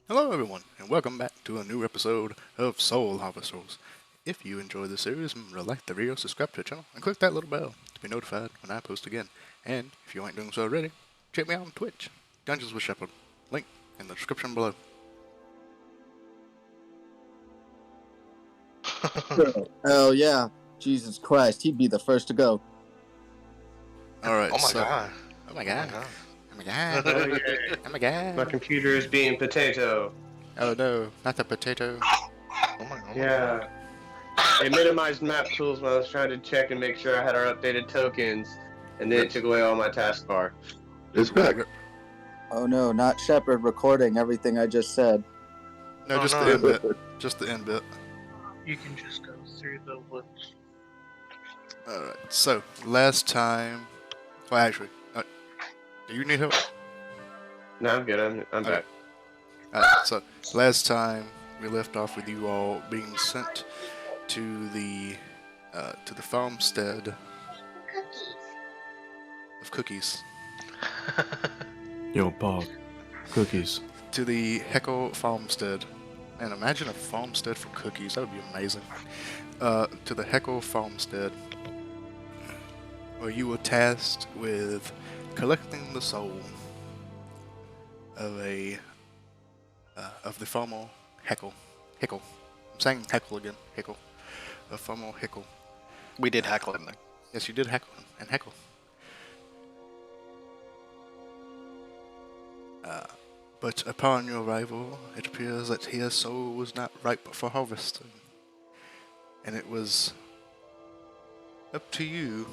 Hello, everyone, and welcome back to a new episode of Soul Harvesters. If you enjoy the series, remember to like the video, subscribe to the channel, and click that little bell to be notified when I post again. And if you ain't doing so already, check me out on Twitch, Dungeons with Shepherd. Link in the description below. Hell yeah. Jesus Christ, he'd be the first to go. Alright, Oh my god. Oh my god. god. Oh my god. Oh yeah, Oh my god. my computer is being potato. Oh no, not the potato. Oh my god. Yeah. It minimized map tools when I was trying to check and make sure I had our updated tokens, and then it took away all my taskbar. It's back. Oh no, not Shepard recording everything I just said. No, Oh, just no. the end bit. Just the end bit. You can just go through the woods. Alright, so, last time... Well, actually, do you need help? No, I'm good. I'm back. Alright, so, last time we left off with you all being sent to the farmstead of cookies. Yo, Bob. Cookies. To the Heckle farmstead. And imagine a farmstead for cookies, that would be amazing. To the Heckle farmstead, where you were tasked with collecting the soul of the farmer Heckle. I'm saying Heckle again. Heckle. A farmer Heckle. We did heckle him. Yes, you did heckle him, and heckle. But upon your arrival, it appears that his soul was not ripe for harvesting. And it was up to you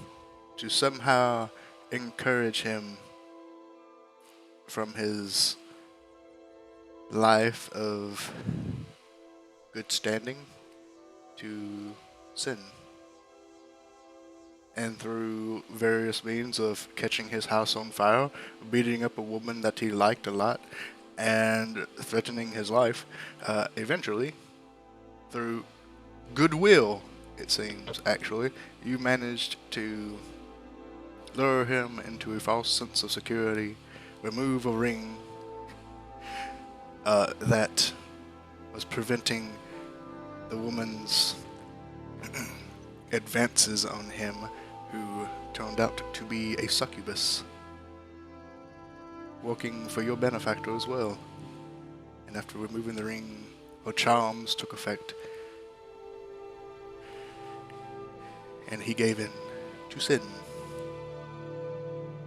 to somehow encourage him from his life of good standing to sin. And through various means of catching his house on fire, beating up a woman that he liked a lot, and threatening his life, eventually, through goodwill, it seems, actually, you managed to lure him into a false sense of security, remove a ring that was preventing the woman's advances on him, who turned out to be a succubus, working for your benefactor as well. And after removing the ring, her charms took effect, and he gave in to sin.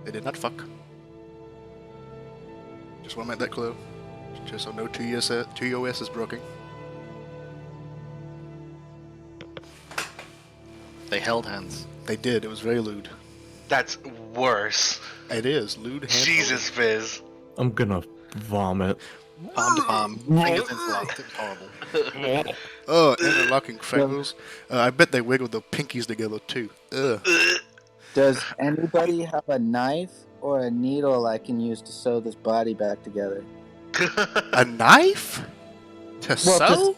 They did not fuck. Just want to make that clear. Just so no TOS is broken. They held hands. They did. It was very lewd. That's worse. It is lewd. hand Jesus, Fizz. I'm gonna vomit. Palm to palm. Fingers interlocked. It's horrible. Oh, interlocking fingers. I bet they wiggled their pinkies together too. Ugh. Does anybody have a knife or a needle I can use to sew this body back together? A knife? To sew?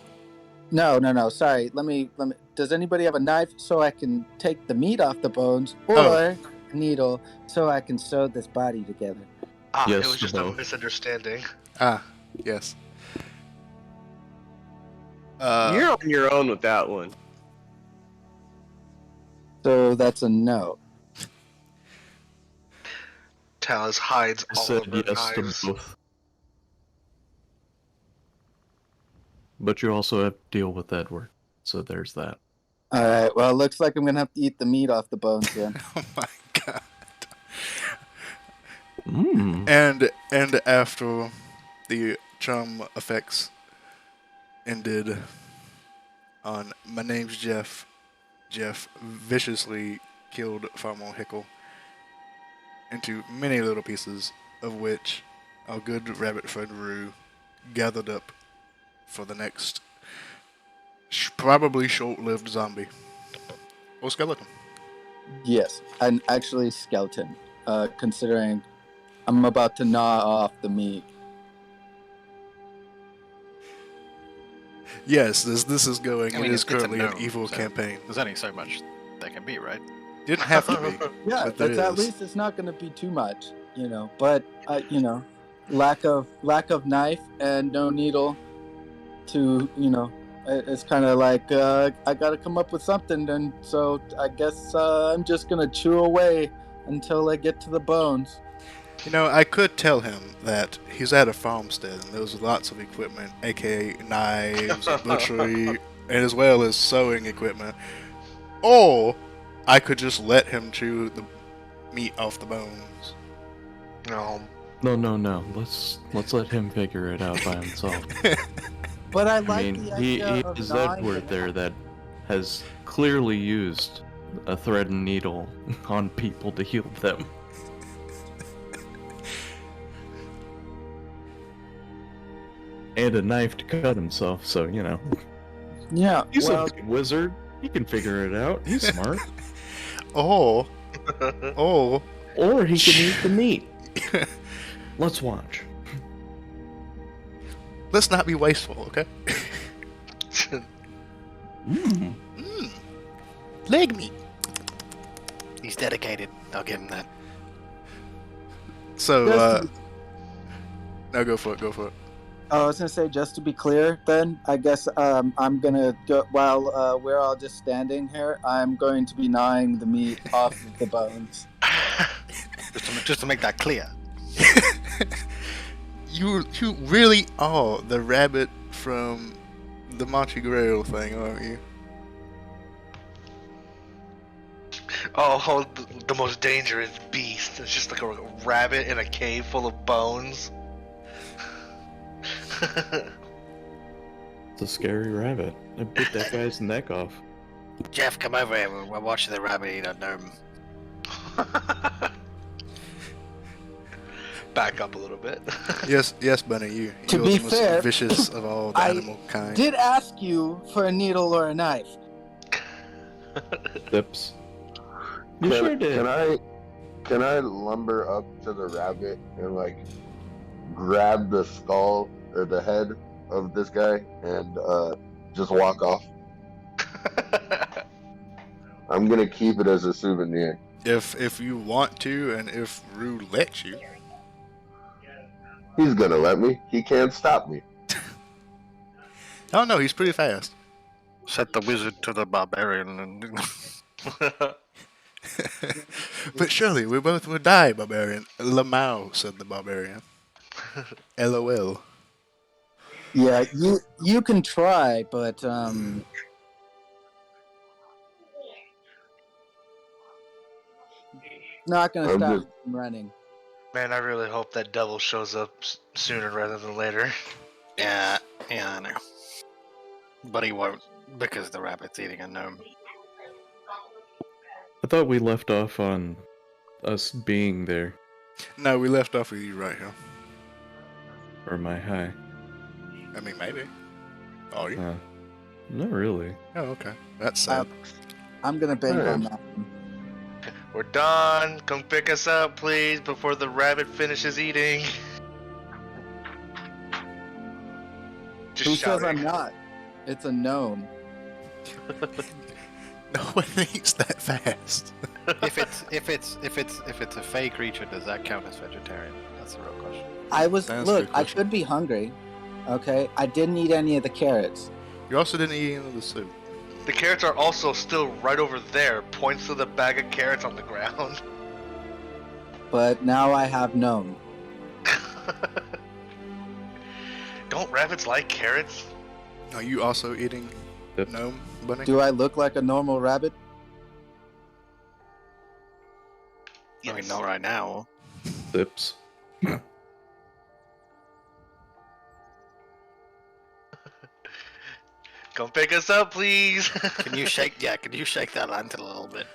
No. Sorry. Let me. Does anybody have a knife so I can take the meat off the bones, or Oh. a needle so I can sew this body together? Yes, it was just a both. misunderstanding. Ah, yes. You're on your own with that one. So that's a no. Talus hides I all said of her yes to knives. both. But you also have to deal with Edward, so there's that. All right. Well, it looks like I'm gonna have to eat the meat off the bones then. Oh my god. Mmm. And after the charm effects ended on My Name's Jeff, Jeff viciously killed Farmer Hickle into many little pieces, of which our good rabbit friend Rue gathered up for the next probably short-lived zombie. Or skeleton. Yes, and actually skeleton. Considering I'm about to gnaw off the meat. Yes, this is going. I mean, it is it's a currently an gnome, evil so- campaign. There's only so much that can be, right? Didn't have to be. Yeah, But there that's at is. least it's not going to be too much, you know. But lack of knife and no needle to it's kind of like I gotta come up with something, and so I guess I'm just gonna chew away until I get to the bones. You know, I could tell him that he's at a farmstead and there's lots of equipment, aka knives, butchery, and as well as sewing equipment. Or I could just let him chew the meat off the bones. No. No. Let's let him figure it out by himself. But I I like mean, the he idea of is gnawing Edward it. there that has clearly used a thread and needle on people to heal them. And a knife to cut himself, so, Yeah, He's well, a big wizard. He can figure it out. He's smart. Or Or he can eat the meat. Let's watch. let's not be wasteful, okay? Mm. Leg meat. He's dedicated. I'll give him that. So, Just- no, go for it. I was gonna say, just to be clear, then I guess I'm gonna go while we're all just standing here. I'm going to be gnawing the meat off of the bones. Just to make that clear. You really are the rabbit from the Monty Grail thing, aren't you? Oh, the most dangerous beast. It's just like a rabbit in a cave full of bones. It's a scary rabbit. I bit that guy's neck off. Jeff, come over here. We're watching the rabbit eat a gnome. Back up a little bit. Yes, Bunny, you're To the be most fair, vicious of all the I animal kind. Did ask you for a needle or a knife. Lips. You sure did. Can I lumber up to the rabbit and like grab the skull or the head of this guy and just walk off? I'm gonna keep it as a souvenir. If you want to, and if Rue lets you. He's gonna let me. He can't stop me. Oh no, he's pretty fast. Set the wizard to the barbarian. And But surely we both would die, barbarian. Lamau, said the barbarian. LOL. Yeah, you can try, but not gonna I'm stop just- you from running. Man, I really hope that devil shows up sooner rather than later. yeah, I know. But he won't, because the rabbit's eating a gnome. I thought we left off on us being there. No, we left off with you right here. Or am I high? I mean, maybe. Oh, you? Not really. Oh, okay. That's sad. I'm gonna bank Alright. on that one. We're done. Come pick us up, please, before the rabbit finishes eating. Just Who says shouting. I'm not? It's a gnome. No one eats that fast. If it's a fey creature, does that count as vegetarian? That's the real question. I was That's a look. good I question. could be hungry. Okay, I didn't eat any of the carrots. You also didn't eat any of the soup. The carrots are also still right over there. Points to the bag of carrots on the ground. But now I have gnome. Don't rabbits like carrots? Are you also eating Yep. gnome, Bunny? Do I look like a normal rabbit? I mean, not right now. Lips. Come pick us up, please. Can you shake that lantern a little bit?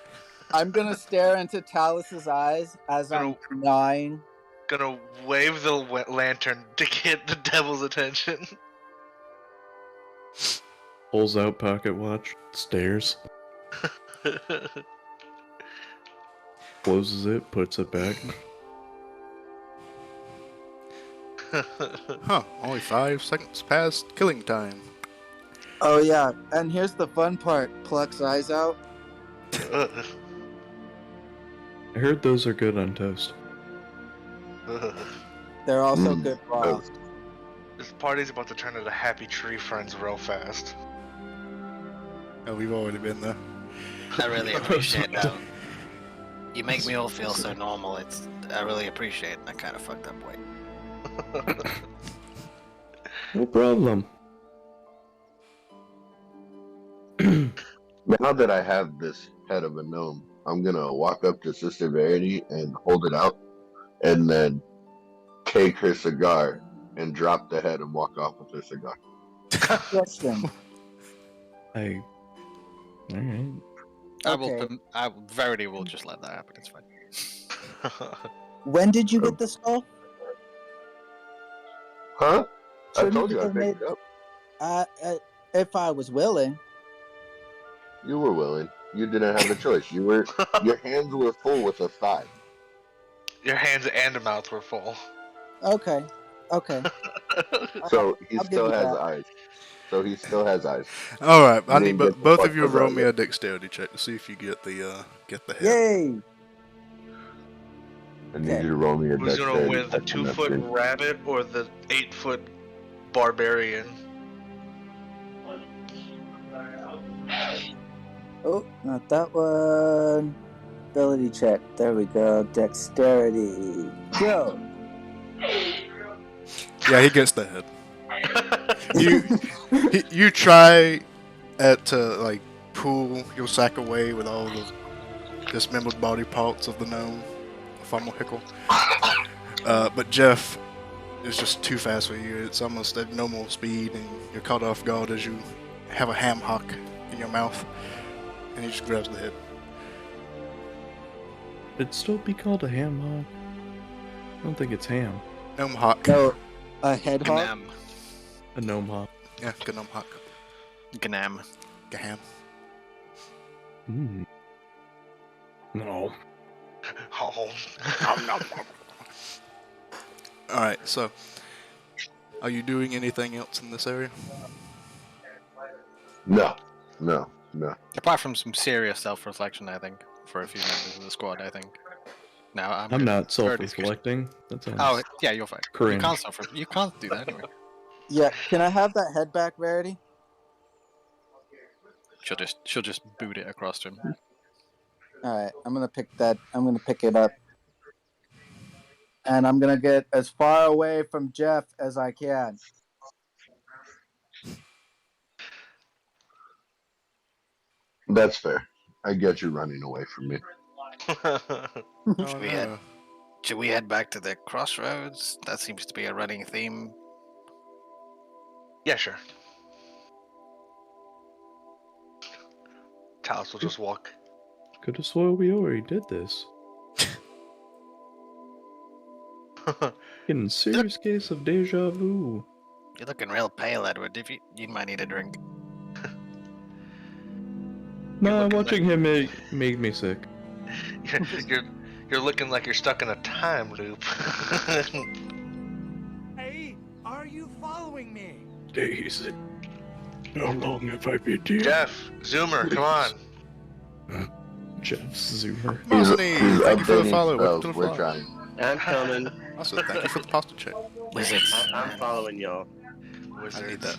I'm gonna stare into Talus's eyes as I'm gnawing. Gonna wave the lantern to get the devil's attention. Pulls out pocket watch. Stares. Closes it. Puts it back. Huh, only 5 seconds past killing time. Oh yeah, and here's the fun part. Plucks eyes out. I heard those are good on toast. They're also Mm, good raw. This party's about to turn into Happy Tree Friends real fast. Oh, we've already been there. I really appreciate that. You make me all feel so normal. I really appreciate that kind of fucked up way. No problem. Now that I have this head of a gnome, I'm gonna walk up to Sister Verity and hold it out, and then take her cigar and drop the head and walk off with her cigar. Question. Alright. Okay. Verity will just let that happen. It's fine. When did you get the skull? Huh? I Shouldn't told you you I have picked made- it up. If I was willing. You were willing. You didn't have a choice. Your hands were full with a thigh. Your hands and mouth were full. Okay. So he I'll give still you has that. eyes. So he still has eyes. All right, I And need he gets both to of you fuck the roll me rabbit. a dexterity check to see if you get the head. Yay! I need Okay. you to roll me a Who's gonna dexterity win, the check on that 2-foot thing. rabbit or the 8-foot barbarian? Oh, not that one. Ability check. There we go. Dexterity. Go. Yeah, he gets the head. You try to like pull your sack away with all the dismembered body parts of the gnome, Fummel but Jeff is just too fast for you. It's almost at normal speed, and you're caught off guard as you have a ham hock in your mouth, and he just grabs the head. It'd still be called a ham hock. I don't think it's ham. Gnome hock. No, a head hog. Gnam. A gnome hock. Yeah, gnome hock. Gnam. Gaham. No. Oh. Alright, so are you doing anything else in this area? No. Apart from some serious self-reflection, I think, for a few members of the squad, I think. Now I'm good. not Verity's good. self-reflecting. That sounds Oh, yeah, you're fine. cringe. You can't do that anyway. Yeah. Can I have that head back, Verity? She'll just boot it across to him. All right. I'm gonna pick that. I'm gonna pick it up, and I'm gonna get as far away from Jeff as I can. That's fair. I get you running away from me. Oh, Should we head back to the crossroads? That seems to be a running theme. Yeah, sure. Talos will just walk. Could have swore we already did this. In serious case of deja vu. You're looking real pale, Edward. If you might need a drink. Nah, looking watching him made me sick. You're looking like you're stuck in a time loop. Hey, are you following me? Days. How long have I been here? Jeff, Zoomer, come on. Jeff Zoomer. Marcini, thank you for the updating follow. Welcome spells. to the We're follow. trying. I'm coming. Also, thank you for the pasta check. Wizards. I'm following y'all. I need that.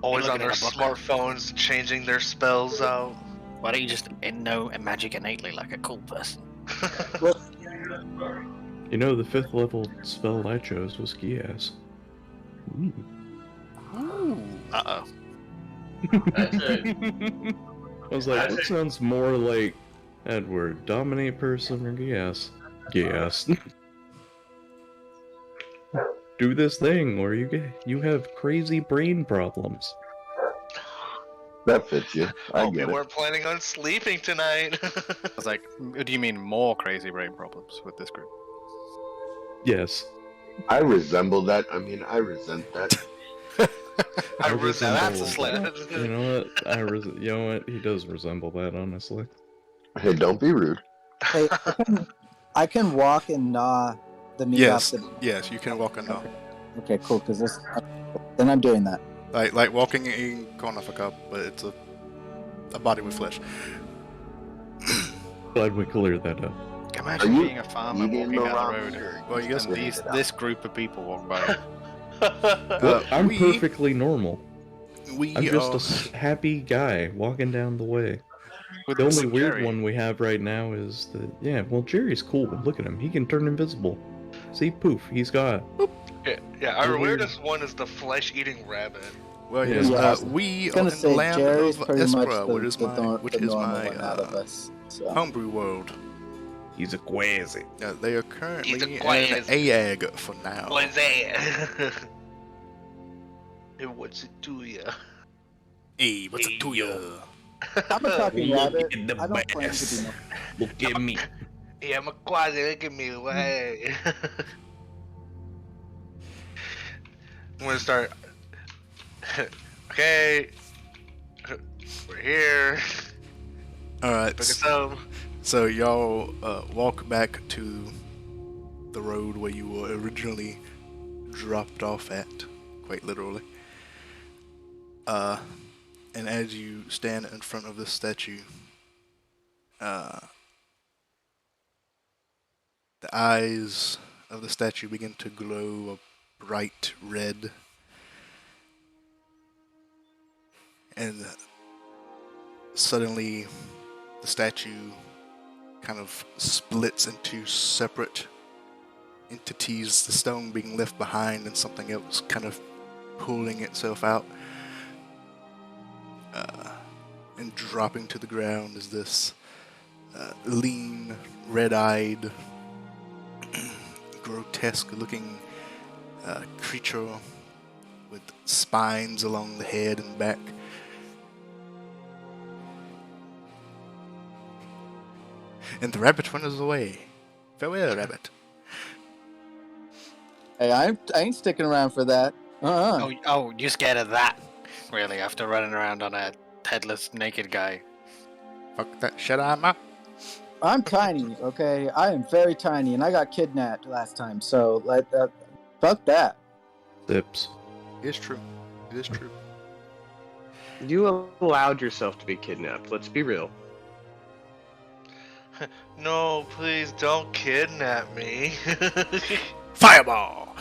Always You're on looking their at a book. smartphones, changing their spells out. Why don't you just know magic innately like a cool person? You know, the 5th level spell I chose was Gias. Uh-oh. That's it. I was like, what sounds more like Edward? Dominate person or Gias? Gias. Do this thing or you have crazy brain problems. That fits you. I Hope you get it. weren't planning on sleeping tonight. I was like, do you mean more crazy brain problems with this group? Yes. I resemble that. I mean, I resent that. I resemble that's a that. sled. You know what? You know what? He does resemble that, honestly. Hey, don't be rude. Hey, I can walk and gnaw the meat Yes, off the. yes, you can walk and gnaw. Okay, cool. Because this, then I'm doing that. Like walking and eating corn off a cob, but it's a body with flesh. Glad we cleared that up. Imagine you being a farmer eating walking the down the ramen road or Well, you guys- and this group of people walk by. What? I'm we- perfectly normal. We I'm just are. happy guy walking down the way. With The only weird Jerry. one we have right now is well, Jerry's cool. Look at him. He can turn invisible. See, poof, he's got. Yeah, our We're weird. weirdest one is the flesh-eating rabbit. Well, Yeah. yes, Yes. we I was are gonna in the say land Jerry's of pretty much Espwa, which is the normal my one out of us. So. homebrew world. He's a quasi. They are currently He's a in quasi. AAG for now. What's that? Hey, what's it to ya? Hey, what's it to ya? I'm a talking Look rabbit. at the I don't claim to bass. be no. Look at me. Yeah, I'm a quasi. Look at me. Way. I'm gonna start. Okay. We're here. Alright, Look at some. so y'all walk back to the road where you were originally dropped off at, quite literally. And as you stand in front of this statue, the eyes of the statue begin to glow a bright red. And suddenly the statue kind of splits into separate entities, the stone being left behind and something else kind of pulling itself out. And dropping to the ground is this lean, red-eyed, grotesque-looking creature with spines along the head and back. And the rabbit runs away. Farewell, rabbit. Hey, I ain't sticking around for that. Oh, you scared of that? Really? After running around on a headless, naked guy? Fuck that shit, I'm up. I'm tiny, okay? I am very tiny, and I got kidnapped last time, so fuck that. Sips. It's true. It is true. You allowed yourself to be kidnapped. Let's be real. No, please don't kidnap me. Fireball!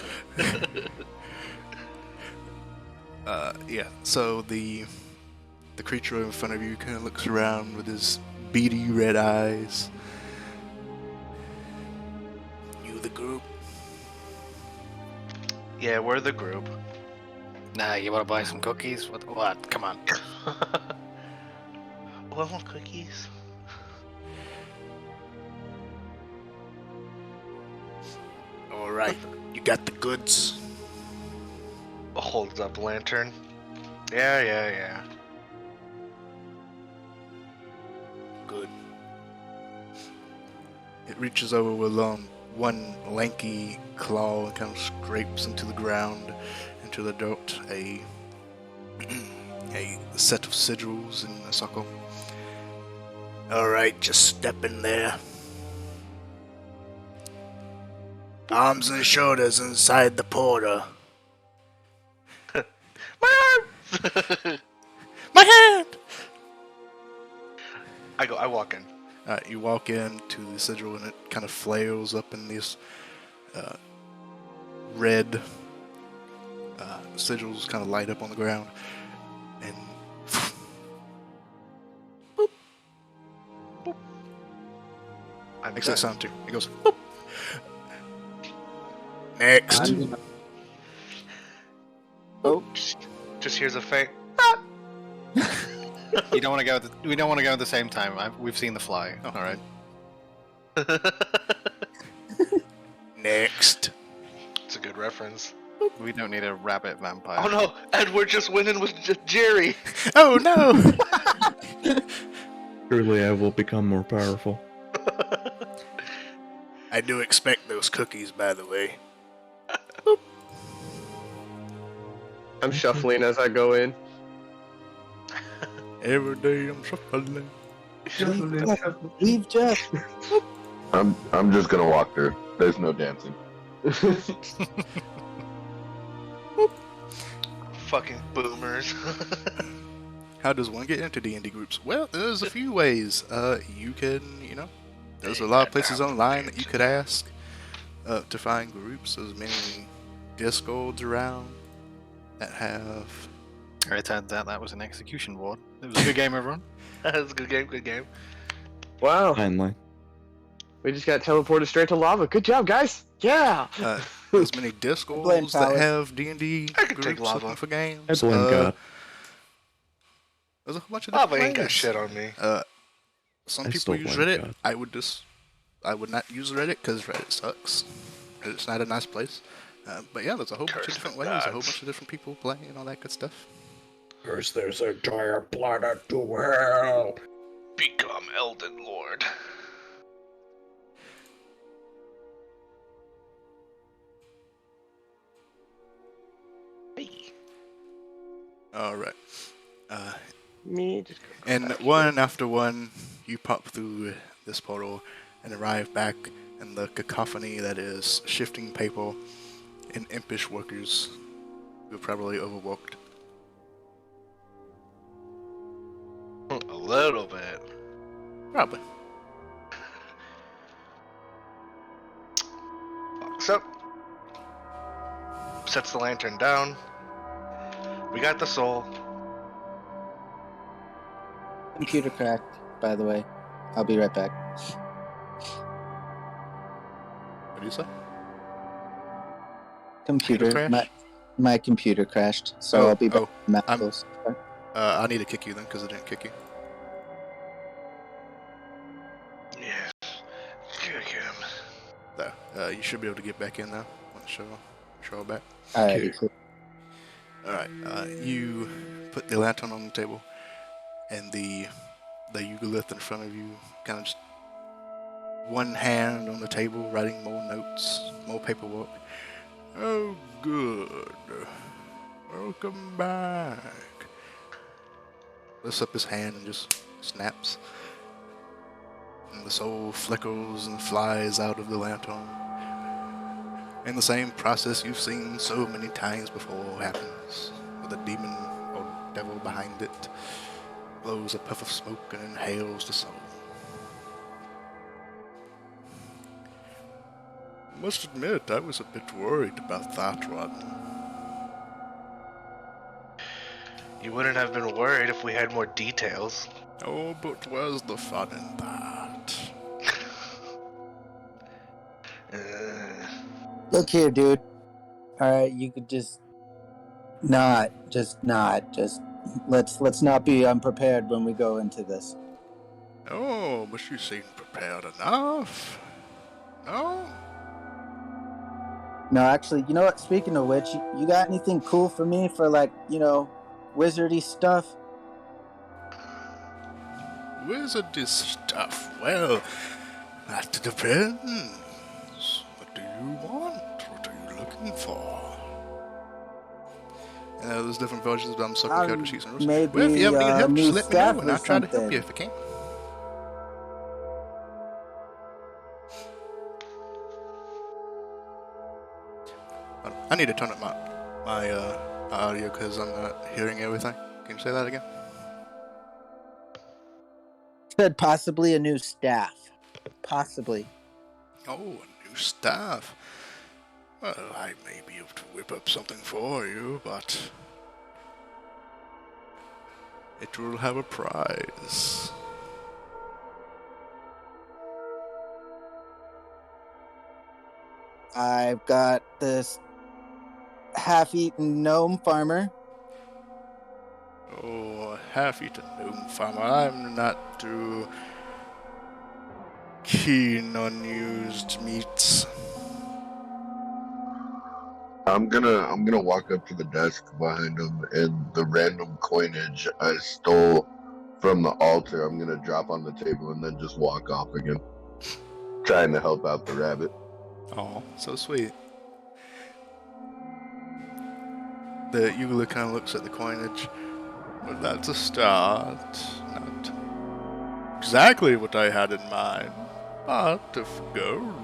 Yeah, so the creature in front of you kind of looks around with his beady red eyes. You the group? Yeah, we're the group. Nah, you wanna buy some cookies? What? Come on. Well, cookies. Alright, you got the goods. Holds up lantern. Yeah. Good. It reaches over with one lanky claw and kind of scrapes into the ground, into the dirt, a set of sigils in a circle. Alright, just step in there. Arms and shoulders inside the porter. My hand! I walk in. You walk into the sigil and it kind of flails up in these red sigils kind of light up on the ground. And I'm makes that done. sound too. It goes, boop. Next. Just here's a faint. You don't want to go. We don't want to go at the same time. We've seen The Fly. All right. Next. It's a good reference. We don't need a rabbit vampire. Oh no, and we're just winning with Jerry. Oh no! Surely I will become more powerful. I do expect those cookies, by the way. I'm shuffling as I go in. Every day I'm shuffling. Leave Jeff. I'm just gonna walk through. There's no dancing. Fucking boomers. How does one get into D&D groups? Well, there's a few ways. You can, There's a lot of places online that you could ask to find groups. There's many Discords around that have. It turns out that was an execution ward. It was a good game, everyone. That was a good game. Good game. Wow. Finally. We just got teleported straight to lava. Good job, guys. Yeah. There's many Blame Discords that Palace. have D&D I could take groups lava. looking for games. I blame God. There's a whole bunch of different Lava ain't got ways. shit on me. Some I people still use blame Reddit. God. I would not use Reddit because Reddit sucks. It's not a nice place. But yeah, there's a whole bunch of Curse different the ways, a whole gods. bunch of different people playing and all that good stuff. Curse this entire planet to hell. Become Elden Lord. Hey. All right. Me just go And back one after one, you pop through this portal and arrive back in the cacophony that is shifting paper and impish workers who are probably overworked. A little bit. Probably. Walks up. Sets the lantern down. We got the soul. Computer cracked, by the way. I'll be right back. What do you say? Computer, crash? my computer crashed, so I'll be back. I'm- Mathos. I need to kick you then because I didn't kick you. Yes. Kick him. So, you should be able to get back in now. Let's show back. Alrighty, cool. Alright, you put the lantern on the table, and the Yugolith in front of you kind of just one hand on the table, writing more notes, more paperwork. Oh, good. Welcome back. Lifts up his hand and just snaps. And the soul flickers and flies out of the lantern. And the same process you've seen so many times before happens, with a demon or devil behind it, blows a puff of smoke and inhales the soul. Must admit, I was a bit worried about that one. You wouldn't have been worried if we had more details. Oh, but where's the fun in that? Look here, dude. Alright, you could just let's not be unprepared when we go into this. Oh, but you seem prepared enough. No? No, actually, you know what? Speaking of which, you got anything cool for me for wizardy stuff? Wizardy stuff. Well, that depends. What do you want? What are you looking for? There's different versions, but I'm sucking character sheets and rules. Maybe Well, if you ever need help, new just let me staff know, and or I'll try to help something. you if I can. I need to turn up my audio because I'm not hearing everything. Can you say that again? Said possibly a new staff. Possibly. Oh, a new staff. Well, I may be able to whip up something for you, but it will have a price. I've got this half-eaten gnome farmer. Oh, half-eaten gnome farmer. I'm not too keen on used meats. I'm gonna walk up to the desk behind him, and the random coinage I stole from the altar, I'm gonna drop on the table and then just walk off again, trying to help out the rabbit. Oh, so sweet. The Ugula kind of looks at the coinage. Well, that's a start. Not exactly what I had in mind, but if gold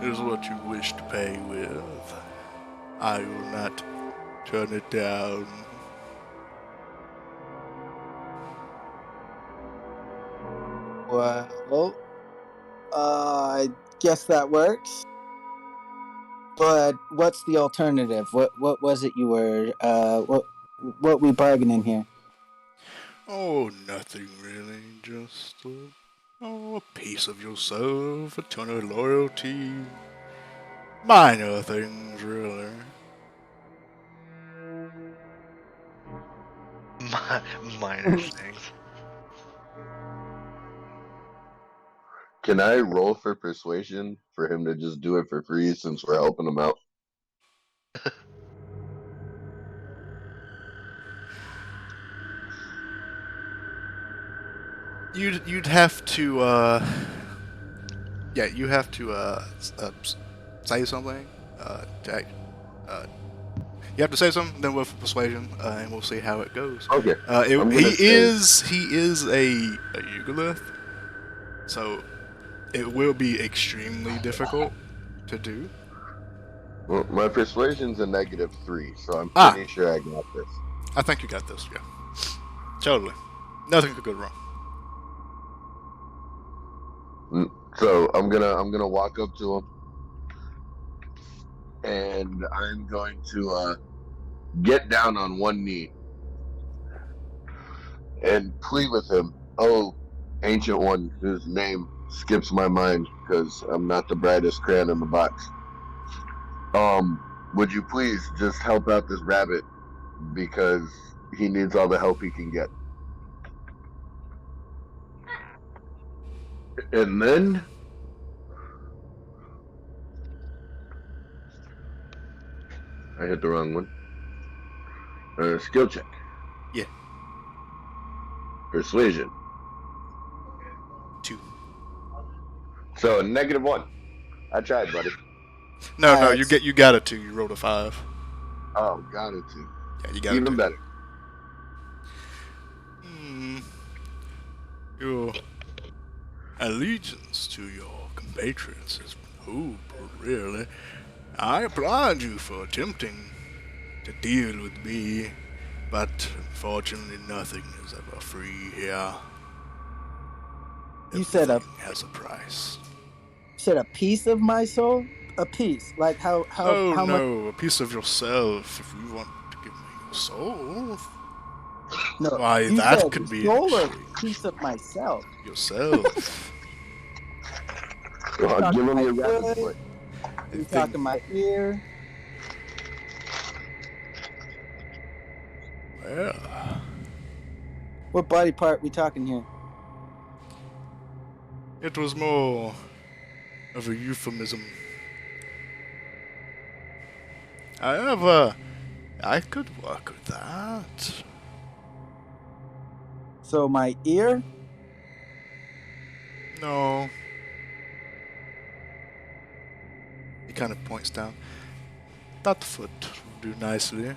is what you wish to pay with, I will not turn it down. Well, I guess that works. But what's the alternative? What was it you were what we bargaining here? Oh, nothing really. Just a piece of yourself, a ton of loyalty. Minor things, really. Minor things. Can I roll for persuasion for him to just do it for free since we're helping him out? You'd have to yeah, you have to say something. Jack. You have to say something, then we'll for persuasion, and we'll see how it goes. Okay. He I'm gonna say- is a Euglith, so it will be extremely difficult to do. Well, my persuasion's a -3, so I'm Ah. pretty sure I got this. I think you got this. Yeah, totally. Nothing could go wrong. So I'm gonna walk up to him, and I'm going to get down on one knee and plead with him. Oh, ancient one, whose name skips my mind because I'm not the brightest crayon in the box. Would you please just help out this rabbit because he needs all the help he can get? And then I hit the wrong one. Skill check. Yeah. Persuasion. 2. So -1. I tried, buddy. No, you got a 2. You rolled a 5. Oh, got it too. Yeah, you got a 2. Even better. Your allegiance to your compatriots is noble, really. I applaud you for attempting to deal with me, but unfortunately nothing is ever free here. You said Everything has a price. You said a piece of my soul? A piece? Like how Oh much? no, a piece of yourself. If you want to give me your soul, No, why you that said could be soul or interesting. piece of myself. Yourself. Well, give him my your rabbit foot. foot. You talking my ear? Well, What body part we talking here? it was more of a euphemism. However, I could work with that. So my ear? No. He kind of points down. That foot will do nicely.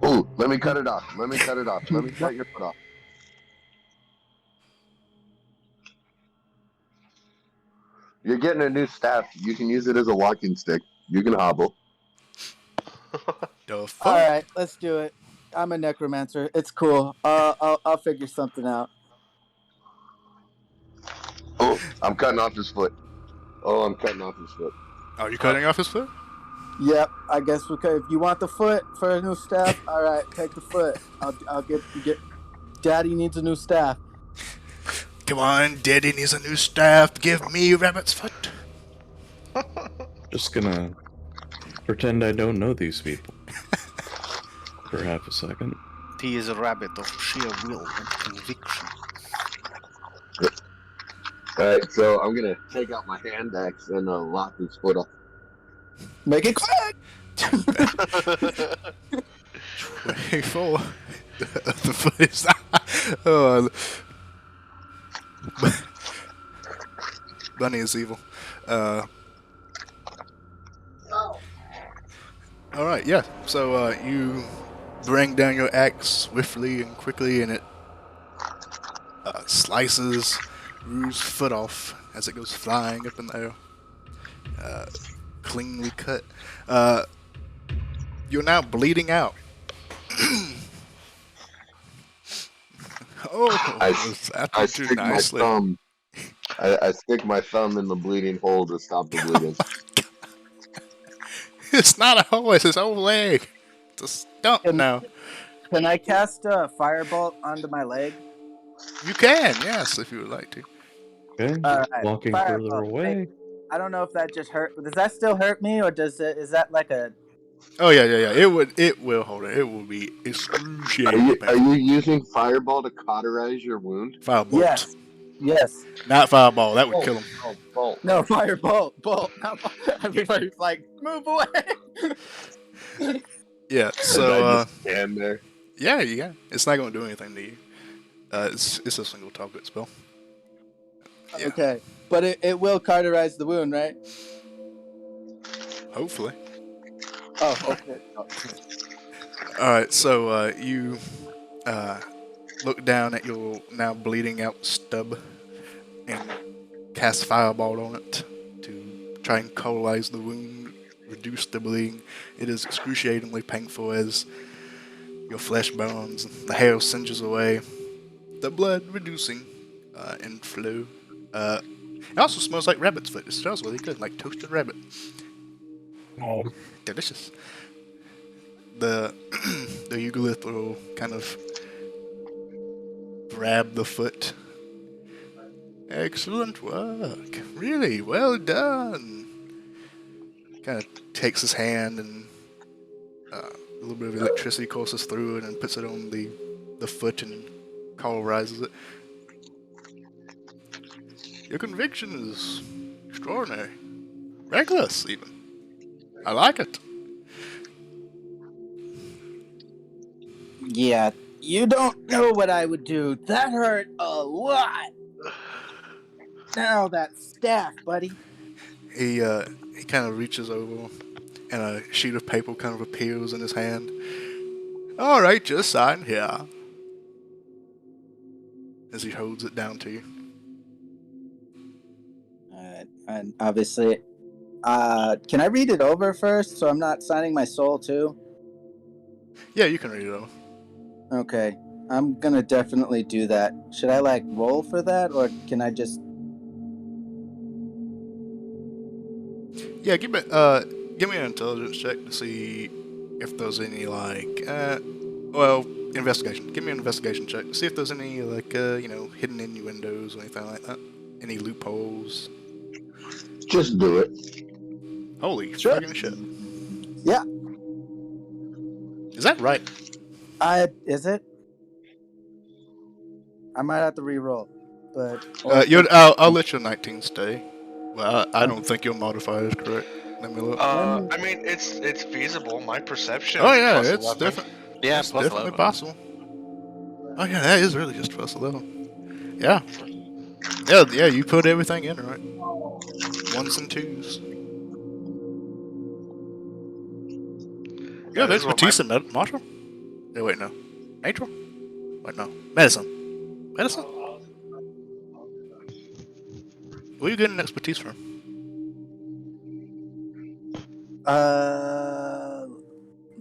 Ooh, let me cut it off. Let me cut it off. Let me cut your foot off. You're getting a new staff. You can use it as a walking stick. You can hobble. The fuck? All right, let's do it. I'm a necromancer. It's cool. I'll figure something out. Oh, I'm cutting off his foot. Oh, I'm cutting off his foot. Are you cutting off his foot? Yep, I guess if you want the foot for a new staff, all right, take the foot. I'll get. Daddy needs a new staff. Come on, Daddy needs a new staff. Give me Rabbit's foot. Just gonna pretend I don't know these people for half a second. He is a rabbit of sheer will and conviction. Alright, so I'm gonna take out my hand axe and lop his foot off. Make it quick. 24. The foot is. Oh, Bunny is evil. Alright, yeah. So you bring down your axe swiftly and quickly, and it slices Rue's foot off as it goes flying up in the air. Cleanly cut. You're now bleeding out. I that would do stick my nicely. thumb. I stick my thumb in the bleeding hole to stop the bleeding. It's not a hole, it's his whole leg. It's a stump Can, now. can I cast a firebolt onto my leg? You can, yes, if you would like to. Okay. All right. Walking further away. I don't know if that just hurt. Does that still hurt me, or is that like a? Oh yeah. It will hold it. It will be excruciatingly Are painful. you using fireball to cauterize your wound? Firebolt. Yes. Not fireball. That would kill him. Oh, bolt. No, firebolt. Bolt. Everybody's like, move away. Yeah. And I So just stand there. yeah. It's not going to do anything to you. It's a single target spell. Yeah. Okay, but it will cauterize the wound, right? Hopefully. Oh, okay. All right. So you look down at your now bleeding out stub and cast fireball on it to try and cauterize the wound, reduce the bleeding. It is excruciatingly painful as your flesh burns, the hair singes away, the blood reducing in flow. It also smells like rabbit's foot. It smells really good, like toasted rabbit. Oh. Delicious. The Euglith will kind of grab the foot. Excellent work. Really well done. Kind of takes his hand and a little bit of electricity courses through it and puts it on the foot and cauterizes it. Your conviction is extraordinary. Reckless, even. I like it. Yeah, you don't know what I would do. That hurt a lot. Now that staff, buddy. He kind of reaches over and a sheet of paper kind of appears in his hand. All right, just sign here. As he holds it down to you. Alright, and obviously, can I read it over first so I'm not signing my soul too? Yeah, you can read it over. Okay, I'm gonna definitely do that. Should I like roll for that, or can I just? Yeah, give me an intelligence check to see if there's any investigation. Give me an investigation check to see if there's any hidden innuendos or anything like that. Any loopholes. Just do it. Holy Sure. fucking shit! Yeah. Is that right? Is it? I might have to re-roll, but I'll let your 19 stay. Well, I don't think your modifier is correct. Let me look. I mean, it's feasible. My perception. Oh is yeah, plus it's 11. definitely Yeah, plus definitely 11. possible. Oh yeah, that is really just plus 11. Yeah. Yeah, you put everything in right. Ones and twos. Yeah, That is there's what Matisse and Marshall. Oh, wait, no. Nature? Wait, no. Medicine. Medicine? Where are you getting expertise from?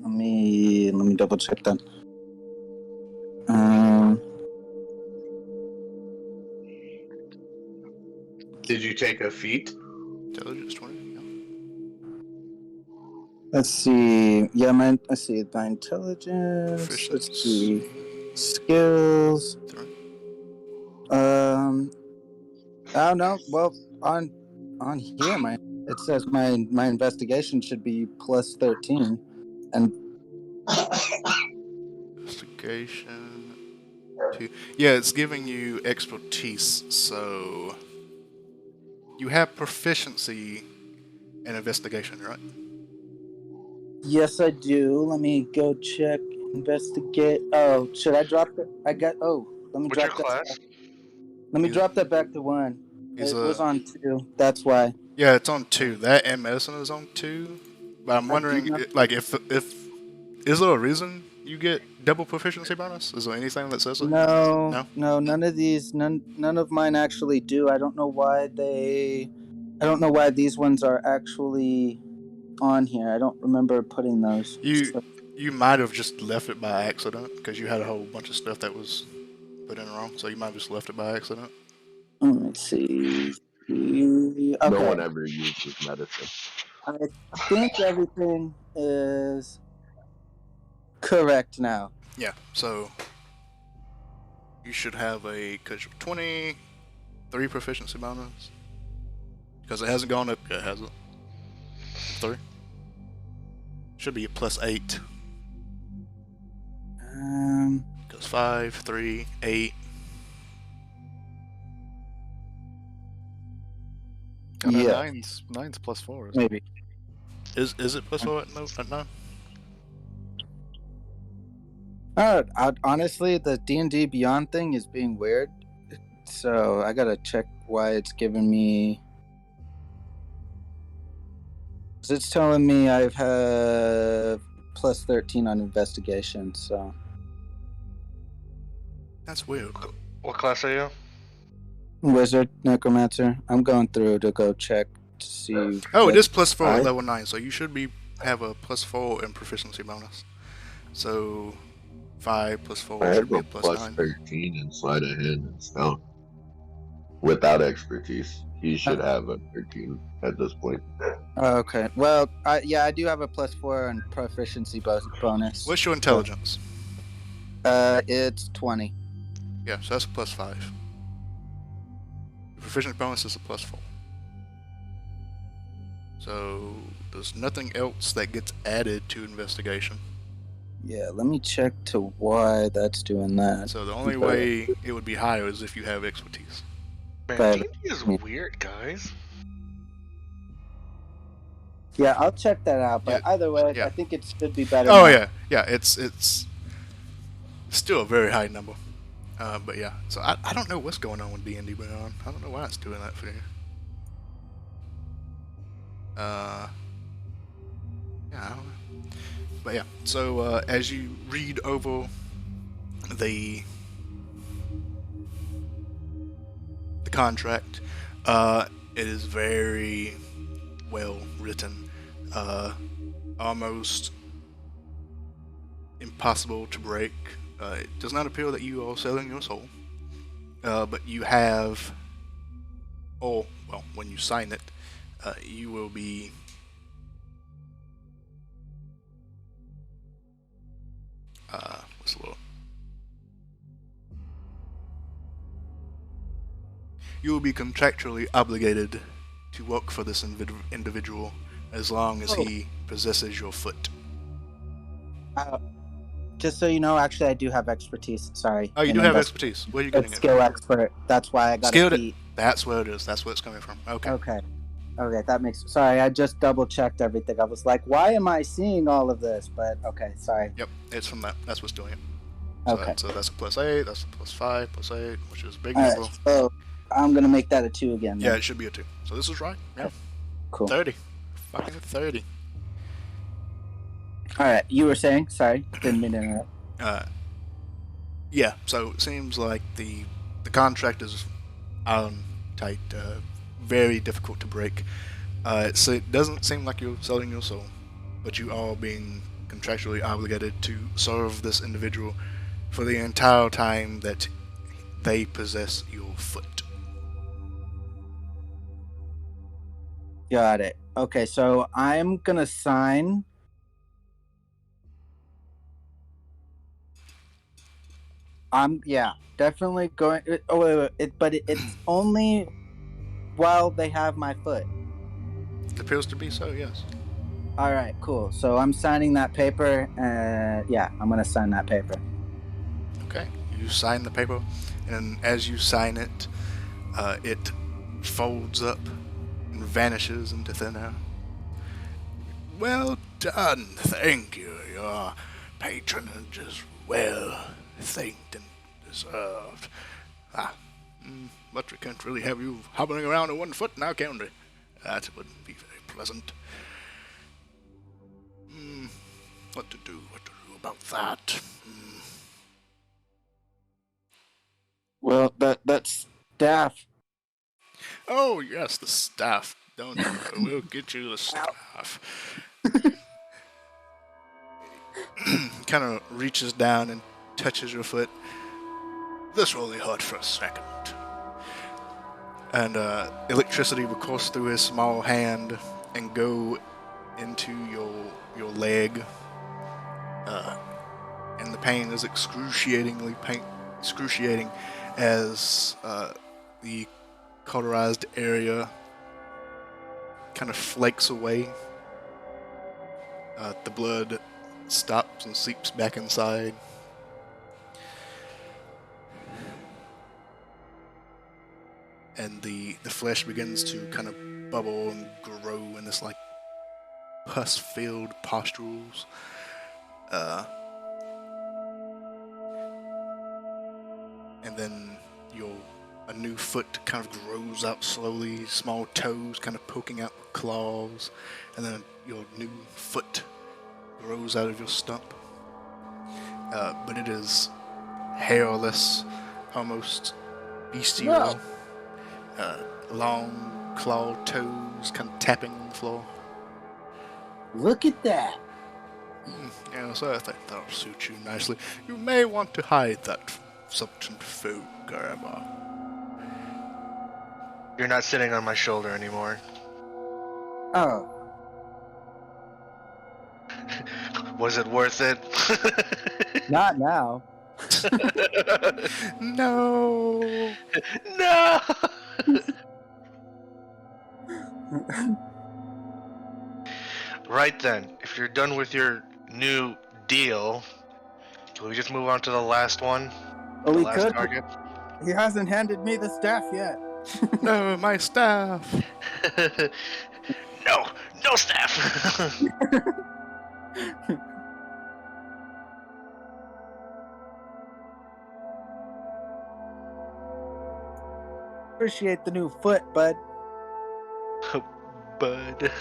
Let me double check that. Did you take a feat? Intelligence 20? Yeah. Let's see. Yeah, let's see. My intelligence. Proficiency. Let's see. Skills. 3. Oh no. Well, on here, it says my investigation should be plus 13, and Investigation. 2. Yeah, it's giving you expertise, so. You have proficiency in investigation, right? yes, I do. Let me go check. Investigate. Oh, should I drop it? I got. Oh, let me What's your drop that. class? Let me He's- drop that back to 1. he's It a- was on 2. That's why. Yeah, it's on 2. That and medicine is on 2. But I'm wondering, if is there a reason you get double proficiency bonus? Is there anything that says it? No, none of these, none of mine actually do. I don't know why these ones are actually on here. I don't remember putting those. You might have just left it by accident because you had a whole bunch of stuff that was put in wrong. So you might have just left it by accident. Let me see. No Okay. one ever uses medicine. I think everything is correct now. Yeah, so you should have a 23 proficiency bonus. Because it hasn't gone up yet, has it? 3? Should be a +8. Goes 5, 3, 8. Yeah, Nine's +4. maybe. Is it +4 at 9? Honestly, the D&D Beyond thing is being weird. So I gotta check why it's giving me. 'Cause it's telling me I have +13 on investigation. So That's weird. What class are you? wizard, necromancer. I'm going through to go check to see. Oh, what it is +4 I- at level 9, so you should have a +4 in proficiency bonus. So 5 + 4 I should have be a a +9. +13 in sleight of hand and spell. Without expertise, he should have a 13 at this point. Okay. Well, I do have a +4 on proficiency bonus. What's your intelligence? It's 20. Yeah, so that's a +5. The proficiency bonus is a +4. So there's nothing else that gets added to investigation. Yeah, let me check to why that's doing that. So the only way it would be higher is if you have expertise. Man, But- D&D is weird, guys. Yeah, I'll check that out. But Yeah, either way, yeah. I think it should be better. Oh now. yeah, it's still a very high number. But yeah, so I don't know what's going on with D&D Beyond. I don't know why it's doing that for you. Yeah, I don't know. But yeah, so as you read over the contract, it is very well written, almost impossible to break. It does not appear that you are selling your soul, but you have, or well, when you sign it, you will be what's the word? You will be contractually obligated to work for this individual as long as he possesses your foot. Just so you know, actually, I do have expertise. Sorry. Oh, you in do have invest- expertise. Where are you getting It's it? skill expert. That's why I got Skilled. a feat. That's where it is. That's where it's coming from. Okay. Okay, that makes. Sorry, I just double checked everything. I was like, why am I seeing all of this? But okay, sorry. Yep, it's from that. That's what's doing it. Okay. So that's a +8. That's a +5. +8, which is a big All number. right, so I'm gonna make that a 2 again. Yeah, then. it should be a 2. So this is right. Yeah. Cool. 30. Fucking 30. All right, you were saying? Sorry, didn't mean to interrupt. Yeah, so it seems like the contract is tight, very difficult to break. So it doesn't seem like you're selling your soul, but you are being contractually obligated to serve this individual for the entire time that they possess your foot. Got it. Okay, so I'm gonna sign. Definitely going. Oh wait. It's only while they have my foot. It appears to be so, yes. All right, cool. So I'm signing that paper. I'm gonna sign that paper. Okay, you sign the paper, and as you sign it, it folds up and vanishes into thin air. Well done, thank you. Your patronage is well thanked and deserved. But we can't really have you hobbling around on one foot now, can we? That wouldn't be very pleasant. What to do about that? Well, that's staff. Oh, yes, the staff. Don't you? We'll get you the staff. Kind of reaches down and touches your foot. This will only hurt for a second. and electricity will course through his small hand and go into your leg. And the pain is excruciating as the cauterized area kind of flakes away. The blood stops and seeps back inside. And the flesh begins to kind of bubble and grow in this like pus-filled pustules. And then a new foot kind of grows out slowly, small toes kind of poking out with claws, and then your new foot grows out of your stump. But it is hairless, almost bestial. Long clawed toes kind of tapping on the floor. Look at that. Yeah, so I think that'll suit you nicely. You may want to hide that subterfuge, however. You're not sitting on my shoulder anymore. Oh. Was it worth it? Not now. No. No! Right then, if you're done with your new deal, can we just move on to the last one? Oh, The we last could. target? He hasn't handed me the staff yet. No, my staff. No staff! Appreciate the new foot, bud. Bud.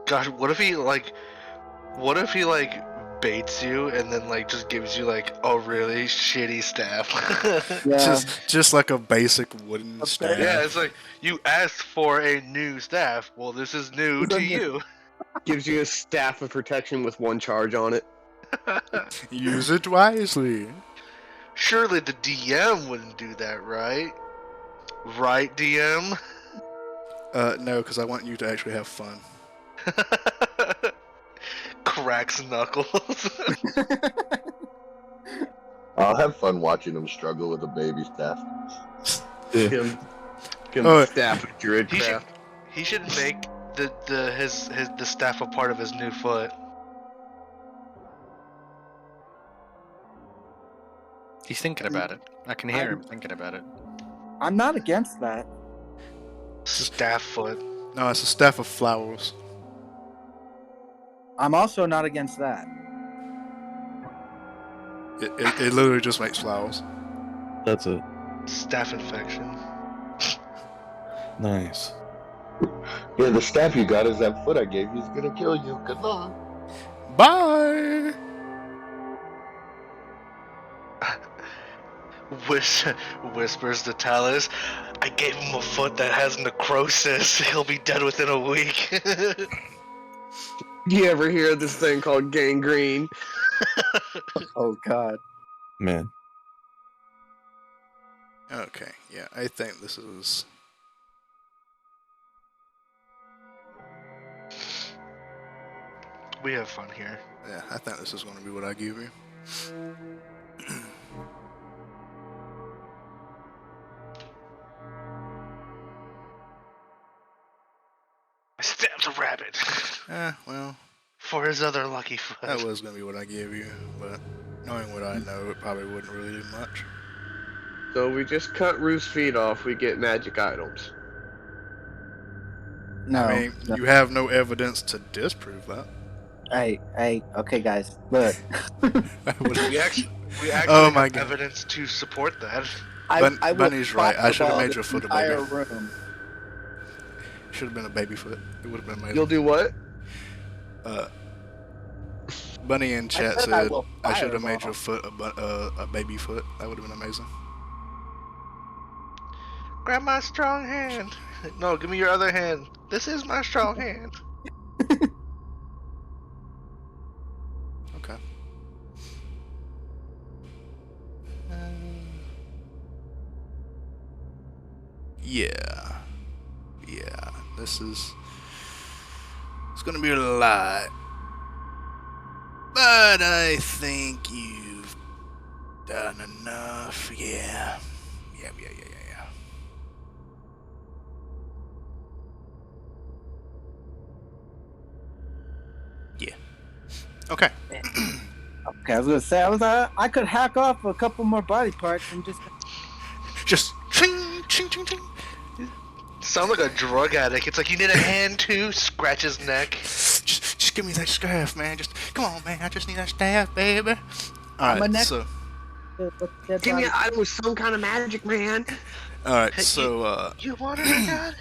Gosh, what if he baits you and then just gives you a really shitty staff? Yeah. Just like a basic wooden staff. Yeah, it's like you asked for a new staff. Well, this is new to you. Gives you a staff of protection with one charge on it. Use it wisely. Surely the DM wouldn't do that, right? Right, DM? No, because I want you to actually have fun. Cracks knuckles. I'll have fun watching him struggle with a baby staff. Give him Oh. staff of druidcraft. He should make the staff a part of his new foot. He's thinking about it. I can hear him thinking about it. I'm not against that. Staff foot. No, it's a staff of flowers. I'm also not against that. It literally just makes flowers. That's it. Staff infection. Nice. Yeah, the staff you got is that foot I gave you is gonna kill you. Good luck. Bye. Whispers to Talus, I gave him a foot that has necrosis. He'll be dead within a week. You ever hear of this thing called gangrene? Oh God. Man. Okay, yeah, I think this is... We have fun here. Yeah, I think this is going to be what I give you. I stabbed a rabbit. Well, For his other lucky foot. that was going to be what I gave you, but knowing what I know, it probably wouldn't really do much. So we just cut Roof's feet off, we get magic items. No. I mean, no. you have no evidence to disprove that. Hey, okay, guys, look. I would- We actually Oh my have God. evidence to support that. I Bunny's will right. I should have crop made the your foot a entire baby. room. Should have been a baby foot. It would have been amazing. You'll do what? Bunny in chat said I said will I should have fireball. made your foot a baby foot. That would have been amazing. Grab my strong hand. No, give me your other hand. This is my strong hand. Okay. Yeah. This is. It's gonna be a lot. But I think you've done enough. Yeah. Yeah. Yeah. Okay. Okay, I was gonna say I could hack off a couple more body parts and just. Just ching, ching, ching, ching. Sounds like a drug addict. It's like, you need a hand too? Scratch his neck. Just give me that staff, man. Just come on, man. I just need that staff, baby. All right, so. Give me an item with some kind of magic, man. All right, so You want it? I got it.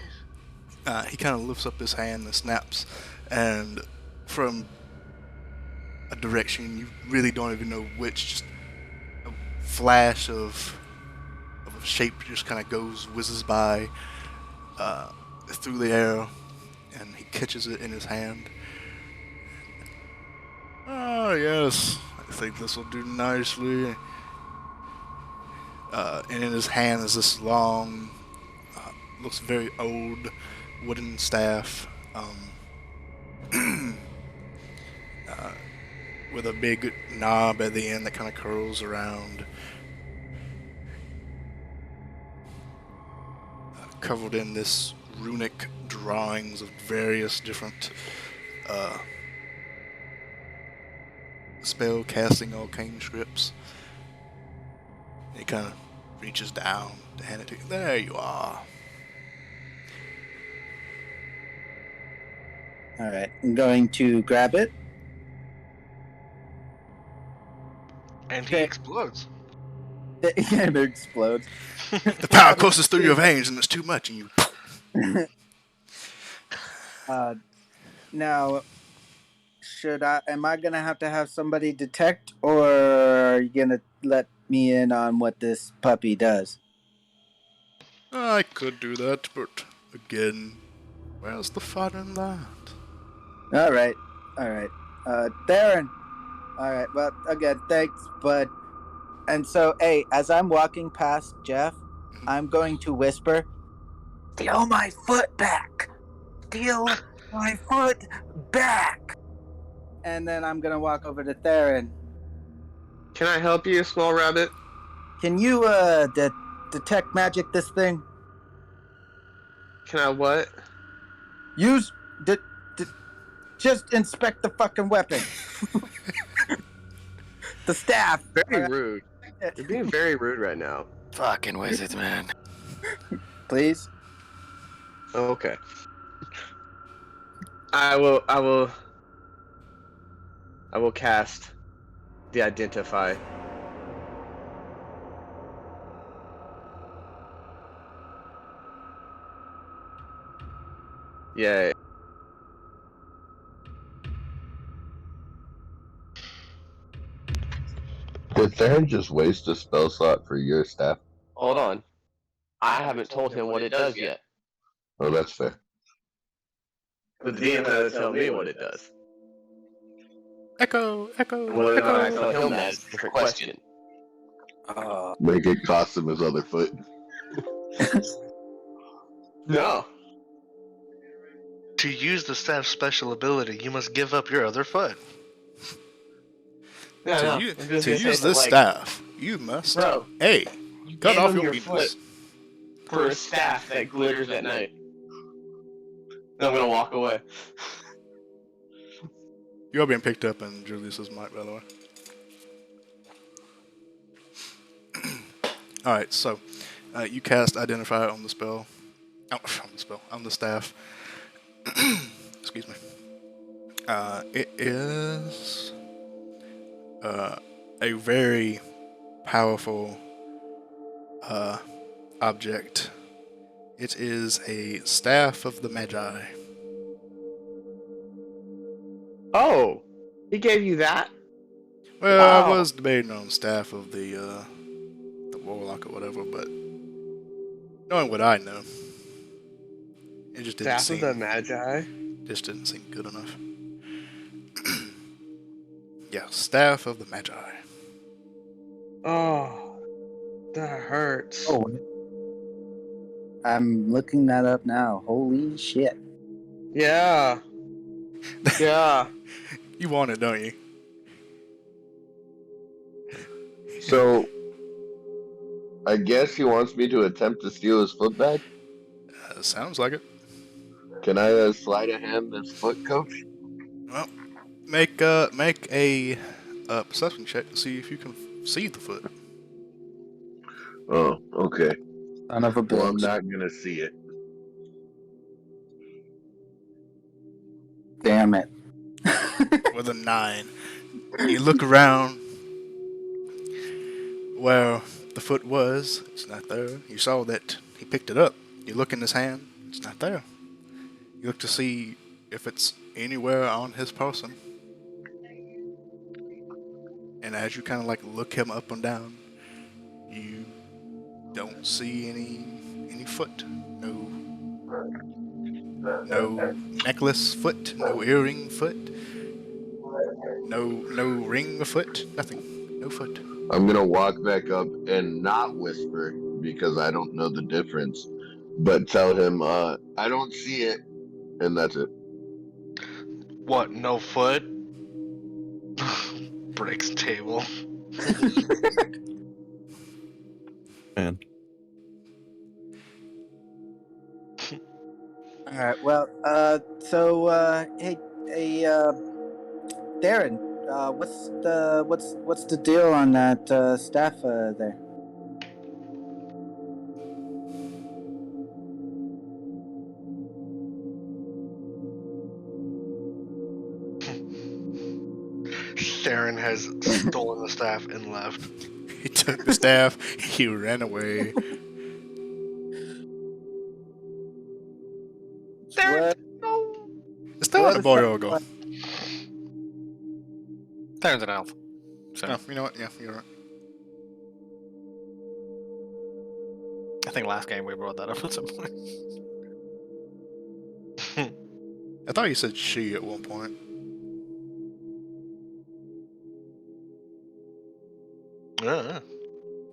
he kind of lifts up his hand and snaps, and from a direction you really don't even know which, just a flash of a shape just kind of whizzes by through the air, and he catches it in his hand. Oh yes, I think this will do nicely. And in his hand is this long, looks very old, wooden staff with a big knob at the end that kind of curls around, covered in this runic drawings of various different spell casting arcane scripts. He kind of reaches down to hand it to you. There you are. All right, I'm going to grab it. And he explodes. And it explodes. The power courses through your veins, and it's too much, and you. Now, am I gonna have to have somebody detect, or are you gonna let me in on what this puppy does? I could do that, but again, where's the fun in that? All right. Theron. All right, well, again, thanks, bud. And so, hey, as I'm walking past Jeff, I'm going to whisper, "Steal my foot back! Steal my foot back!" And then I'm going to walk over to Theron. Can I help you, small rabbit? Can you, detect magic this thing? Can I what? Just inspect the fucking weapon. The staff. Very rude. You're being very rude right now. Fucking wizards, man. Please. Okay. I will cast the identify. Yay. Did Theron just waste a spell slot for your staff? Hold on. I haven't told him what it does yet. Oh, that's fair. But the DM has to tell me what it does. Echo. Whether or not I tell him that is a different question. Make it cost him his other foot. No. To use the staff's special ability, you must give up your other foot. No, To use this staff, you must cut off your penis. For a staff that glitters at night. Then I'm gonna walk away. You're being picked up in Julius's mic, by the way. Alright, so you cast Identify on the spell. On the staff. Excuse me. It is a very powerful object. It is a staff of the Magi. Oh, he gave you that? Well, Wow. I was debating on staff of the warlock or whatever, but knowing what I know, it just didn't Staff of the Magi? Just didn't seem good enough. Yeah, staff of the Magi. Oh, that hurts. Oh. I'm looking that up now. Holy shit. Yeah. Yeah. You want it, don't you? So, I guess he wants me to attempt to steal his foot back. Sounds like it. Can I sleight of hand this foot, Coach? Well, make a perception check to see if you can see the foot. Oh, okay. Son of a Well, I'm bitch. not gonna see it. Damn it. With a 9. You look around where the foot was. It's not there. You saw that he picked it up. You look in his hand. It's not there. You look to see if it's anywhere on his person. And as you kind of like look him up and down, you don't see any foot. No necklace foot. No earring foot. No ring foot. Nothing. No foot. I'm gonna walk back up and not whisper because I don't know the difference, but tell him I don't see it, and that's it. What? No foot? Breaks table. Man. All right. Well, hey, Darren, what's the deal on that staff there? Theron has stolen the staff and left. He took the staff. He ran away. What? It's still not a boy or a girl. What? Theron's an elf. So Oh, you know what? Yeah, you're right. I think last game we brought that up at some point. I thought you said she at one point.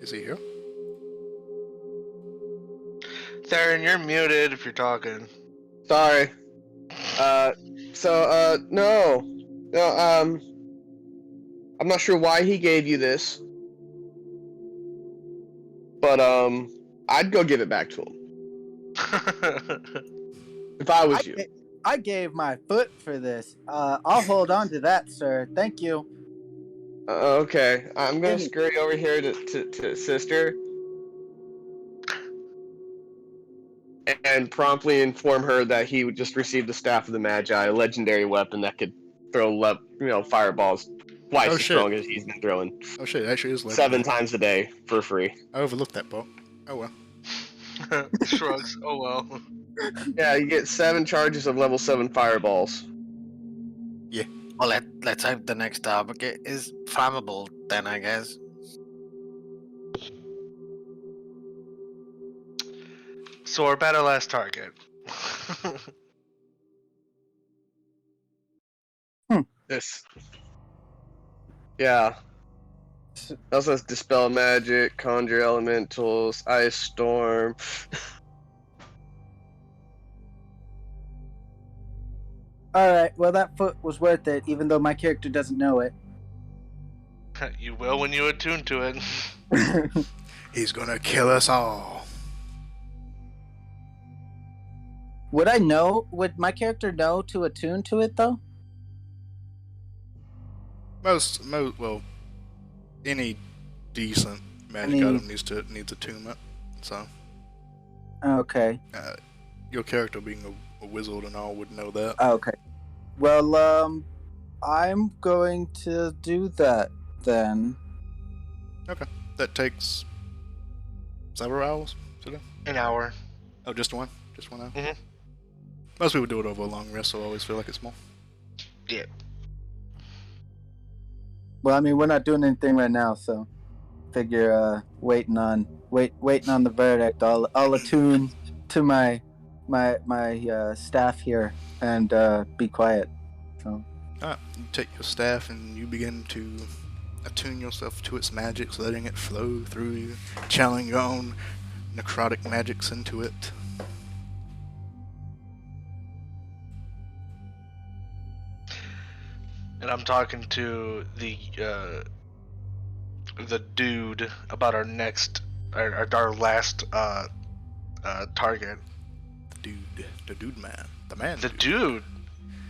Is he here? Theron, you're muted if you're talking. Sorry. No. I'm not sure why he gave you this. But, I'd go give it back to him. If I was you. I gave my foot for this. I'll hold on to that, sir. Thank you. Okay. I'm gonna scurry over here to Sister. And promptly inform her that he would just receive the Staff of the Magi, a legendary weapon that could throw fireballs twice as strong as he's been throwing. Oh shit, it actually is legendary. 7 times a day for free. I overlooked that part. Oh well. Shrugs. Oh well. Yeah, you get 7 charges of level 7 fireballs. Yeah. Well, let's hope the next target is flammable then, I guess. So we're about our last target. This. Yeah. It also has Dispel Magic, Conjure Elementals, Ice Storm. Alright, well, that foot was worth it, even though my character doesn't know it. You will when you attune to it. He's gonna kill us all. Would my character know to attune to it, though? Well, any decent magic item needs attunement. So. Okay. Your character being a wizard and all would know that. Okay. Well, I'm going to do that then. Okay. That takes several hours to do? An hour. Oh, just one? Just 1 hour? Mhm. Most people do it over a long rest, so I always feel like it's more. Yeah. Well, I mean, we're not doing anything right now, so figure waiting on the verdict. I'll attune to my staff here and be quiet. So. Alright, you take your staff and you begin to attune yourself to its magics, letting it flow through you, channeling your own necrotic magics into it. and I'm talking to the dude about our last target. The dude man. The man. The dude,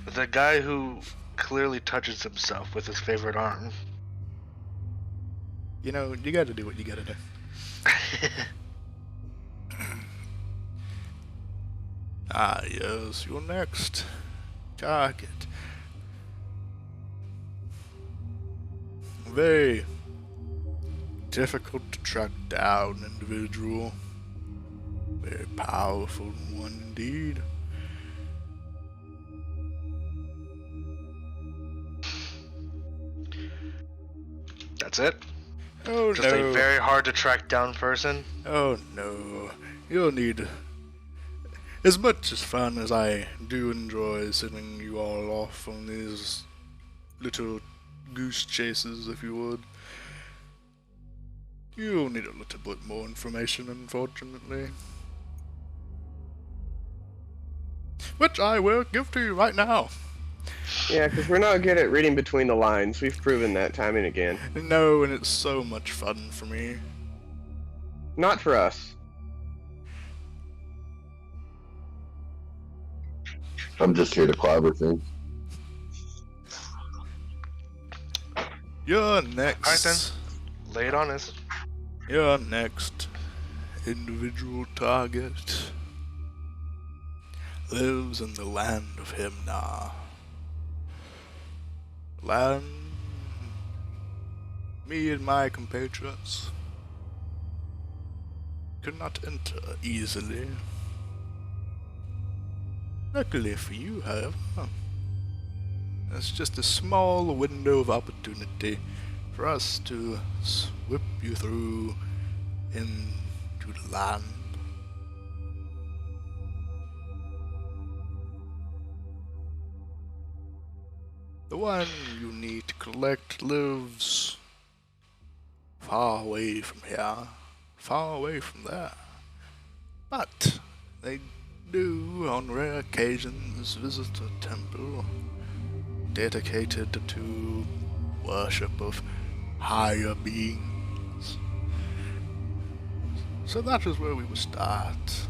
the guy who clearly touches himself with his favorite arm. You know, you gotta do what you gotta do. Ah, yes, your next target. Very difficult to track down individual. Very powerful one indeed. That's it? Oh Just no. a very hard to track down person? Oh no. You'll need as much as fun as I do enjoy sending you all off on these little goose chases, if you would. You'll need a little bit more information, unfortunately. Which I will give to you right now. Yeah, because we're not good at reading between the lines. We've proven that time and again. No, and it's so much fun for me. Not for us. I'm just here to clobber things. You're next. Alright then. Lay it on us. Your next individual target lives in the land of Himna. Land me and my compatriots could not enter easily. Luckily for you, however, it's just a small window of opportunity for us to whip you through into the land. The one you need to collect lives far away from here, far away from there. But they do, on rare occasions, visit a temple dedicated to worship of higher beings. So that is where we will start.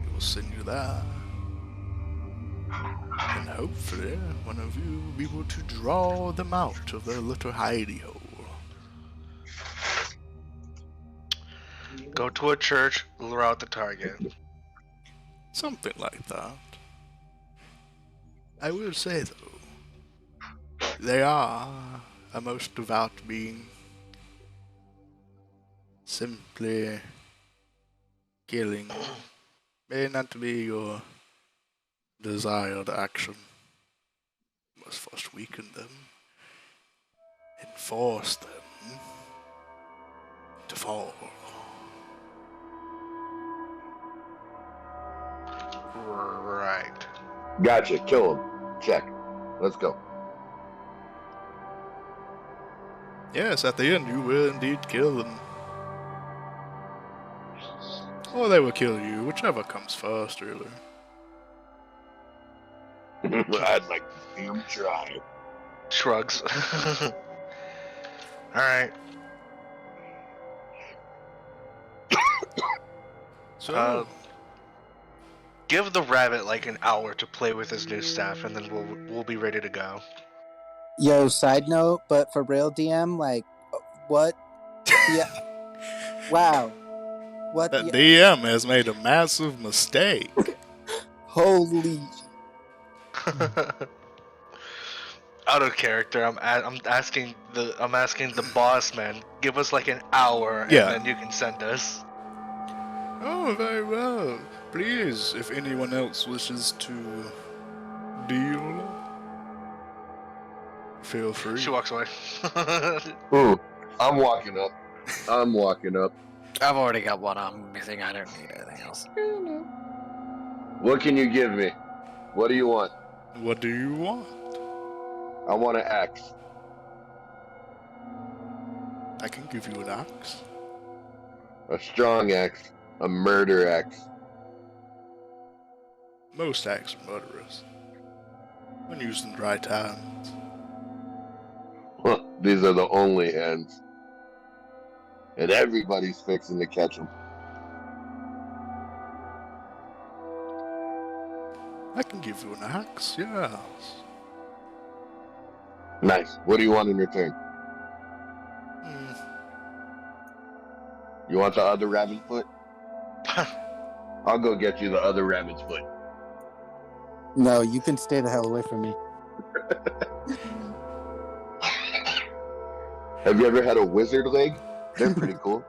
We will send you there. And hopefully one of you will be able to draw them out of their little hidey hole. Go to a church, lure out the target. Something like that. I will say though, they are a most devout being. Simply killing may not be your desired action. You must first weaken them and force them to fall. Right. Gotcha. Kill him. Check. Let's go. Yes, at the end you will indeed kill them. Or they will kill you, whichever comes first, really. I'd like to see him try. Shrugs. Alright. So, Give the rabbit like an hour to play with his new staff, and then we'll be ready to go. Yo, side note, but for real, DM, like, what? Yeah. Wow. What? that DM has made a massive mistake. Holy. Out of character, I'm asking the boss man. Give us like an hour, Yeah. and then you can send us. Oh, very well. Please, if anyone else wishes to deal, feel free. She walks away. I'm walking up. I'm walking up. I've already got one arm missing. I don't need anything else. What can you give me? What do you want? What do you want? I want an axe. I can give you an axe. A strong axe. A murder axe. Most axes are murderous when used in the right hands. These are the only ends. And everybody's fixing to catch them. I can give you an axe, yes. Nice. What do you want in return? You want the other rabbit's foot? I'll go get you the other rabbit's foot. No, you can stay the hell away from me. Have you ever had a wizard leg? They're pretty cool.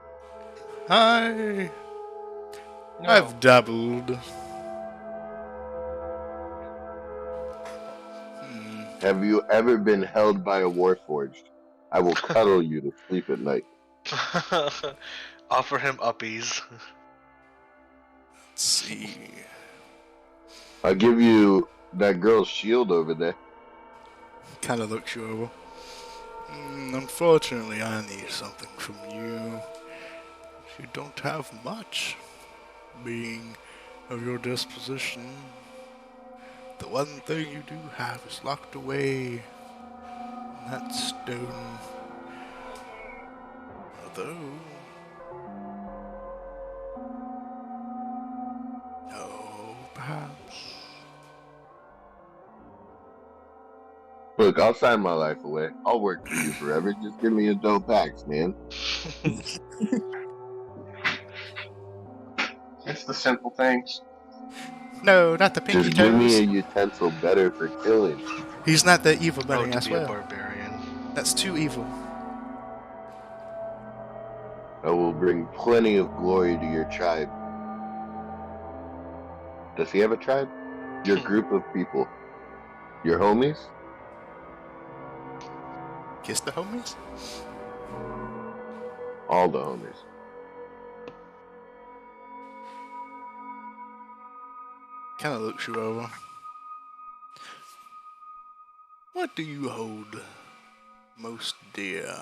I've dabbled. Have you ever been held by a warforged? I will cuddle you to sleep at night. Offer him uppies. Let's see. I'll give you that girl's shield over there. Kind of looks you over. Unfortunately, I need something from you. You don't have much, being of your disposition. The one thing you do have is locked away in that stone. Although, no, perhaps. Look, I'll sign my life away. I'll work for you forever. Just give me a dope axe, man. It's the simple things. No, not the pinky Just give me a toes. utensil better for killing. He's not that evil, Oh, buddy, I to be a swear. barbarian. That's too evil. I will bring plenty of glory to your tribe. Does he have a tribe? Your group of people. Your homies? Kiss the homies? All the homies. Kind of looks you over. What do you hold most dear?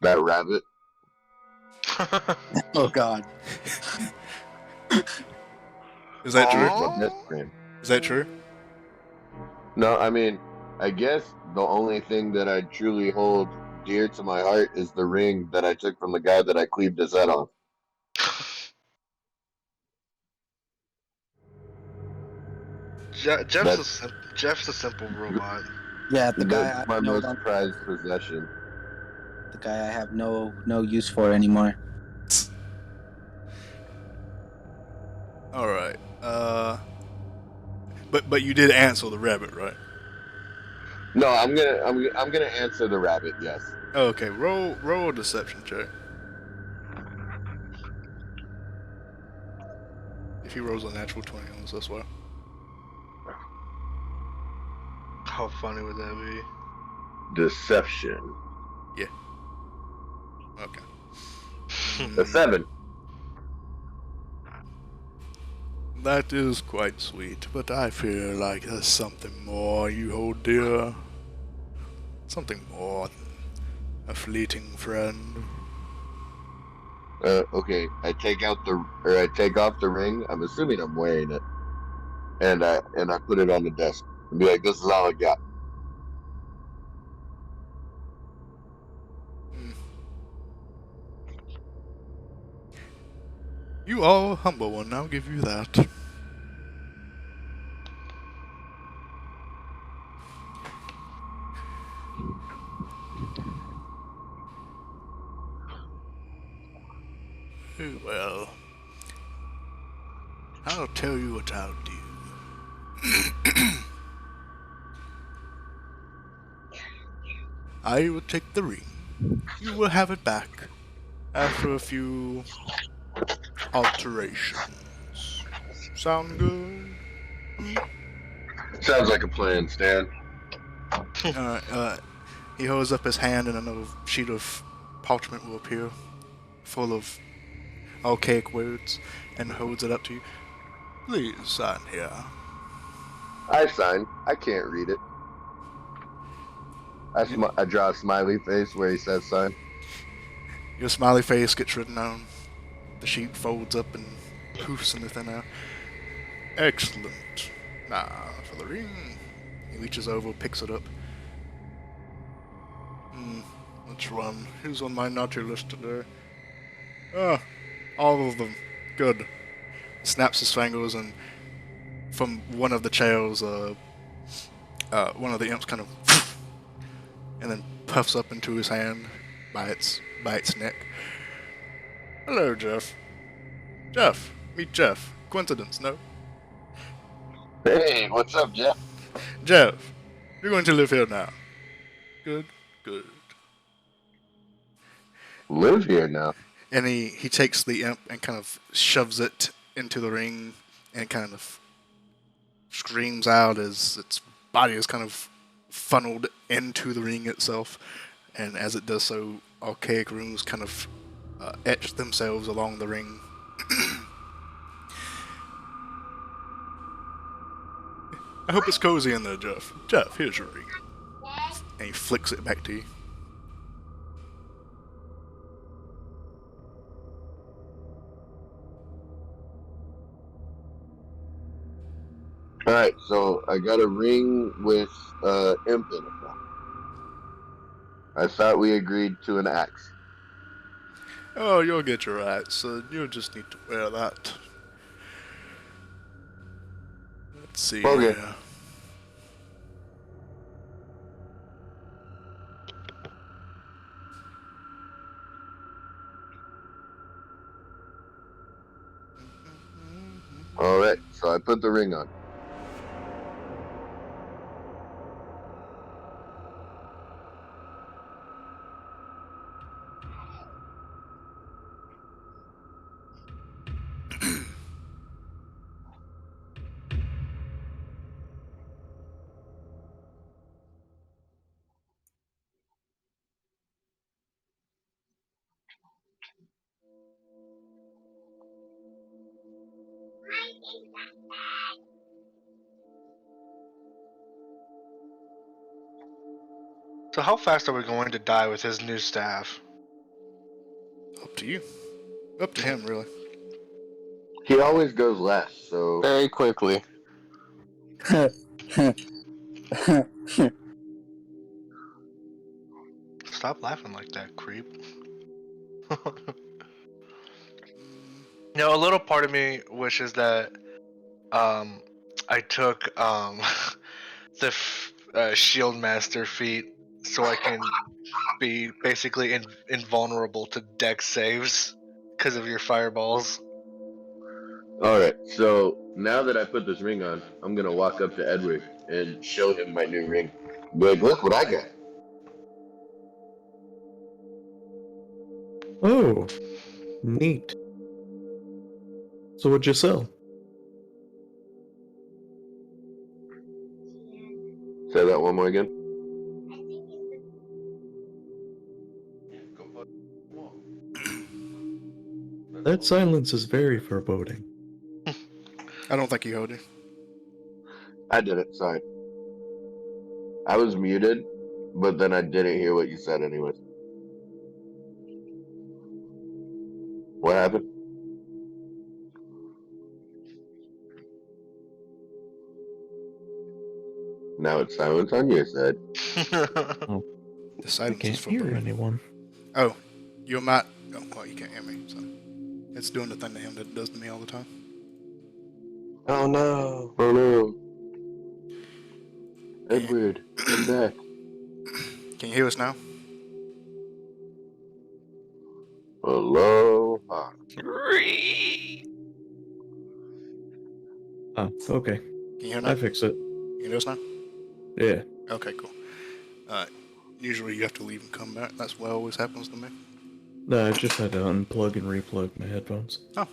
That rabbit? Oh God. Is that true? My best friend. Is that true? No, I mean, I guess the only thing that I truly hold dear to my heart is the ring that I took from the guy that I cleaved his head off. Jeff's a simple robot. Yeah, the guy That's my most prized possession. the guy I have no use for anymore. All right. But you did answer the rabbit, right? No, I'm gonna answer the rabbit. Yes. Okay. Roll a deception check. If he rolls a natural 20 on this, that's why. How funny would that be? Deception. Yeah. Okay. A 7. That is quite sweet, but I feel like there's something more you hold dear. Something more than a fleeting friend. Okay. I take off the ring. I'm assuming I'm wearing it, and I put it on the desk and be like, "This is all I got." You are a humble one, I'll give you that. Well, I'll tell you what I'll do. I will take the ring. You will have it back after a few alterations. Sound good? Sounds like a plan, Stan. He holds up his hand and another sheet of parchment will appear, full of archaic words, and holds it up to you. Please sign here. I sign. I can't read it. I draw a smiley face where he says sign. Your smiley face gets written on. The sheet folds up and poofs into thin air. Excellent. Now for the ring. He reaches over, picks it up. Which one? Who's on my naughty list today? Ah, all of them. Good. Snaps his fingers, and from one of the chairs, one of the imps kind of, and then puffs up into his hand by its neck. Hello, Jeff. Jeff, meet Jeff. Coincidence, no? Hey, what's up, Jeff? Jeff, you're going to live here now. Good, good. Live here now. And he takes the imp and kind of shoves it into the ring and kind of screams out as its body is kind of funneled into the ring itself. And as it does so, archaic runes kind of etch themselves along the ring. I hope it's cozy in there, Jeff. Jeff, here's your ring. And he flicks it back to you. Alright, so I got a ring with imp in it now. I thought we agreed to an axe. Oh, you'll get your right, son. You'll just need to wear that. Let's see. Okay. Alright, so I put the ring on. So how fast are we going to die with his new staff? Up to you. Up to him, really. He always goes last, so Very quickly. Stop laughing like that, creep. A little part of me wishes that I took the shield master feat so I can be basically invulnerable to dex saves because of your fireballs. alright, so now that I put this ring on, I'm gonna walk up to Edward and show him my new ring. Be like, look what I got. Oh, neat. So what'd you sell? Say that one more again. That silence is very foreboding. I don't think he heard you. I did it, sorry. I was muted, but then I didn't hear what you said anyways. What happened? Now it's silence on your side. Oh, The I silence is can't for hear both. anyone. Oh, you might. Oh, well, you can't hear me, so it's doing the thing to him that it does to me all the time. Oh no. Oh no. Edward, come back. Can you hear us now? Aloha. Oh, okay. Can you hear now? I fix it. You can hear us now? Yeah. Okay, cool. Usually you have to leave and come back. That's what always happens to me. No, I just had to unplug and replug my headphones. Oh.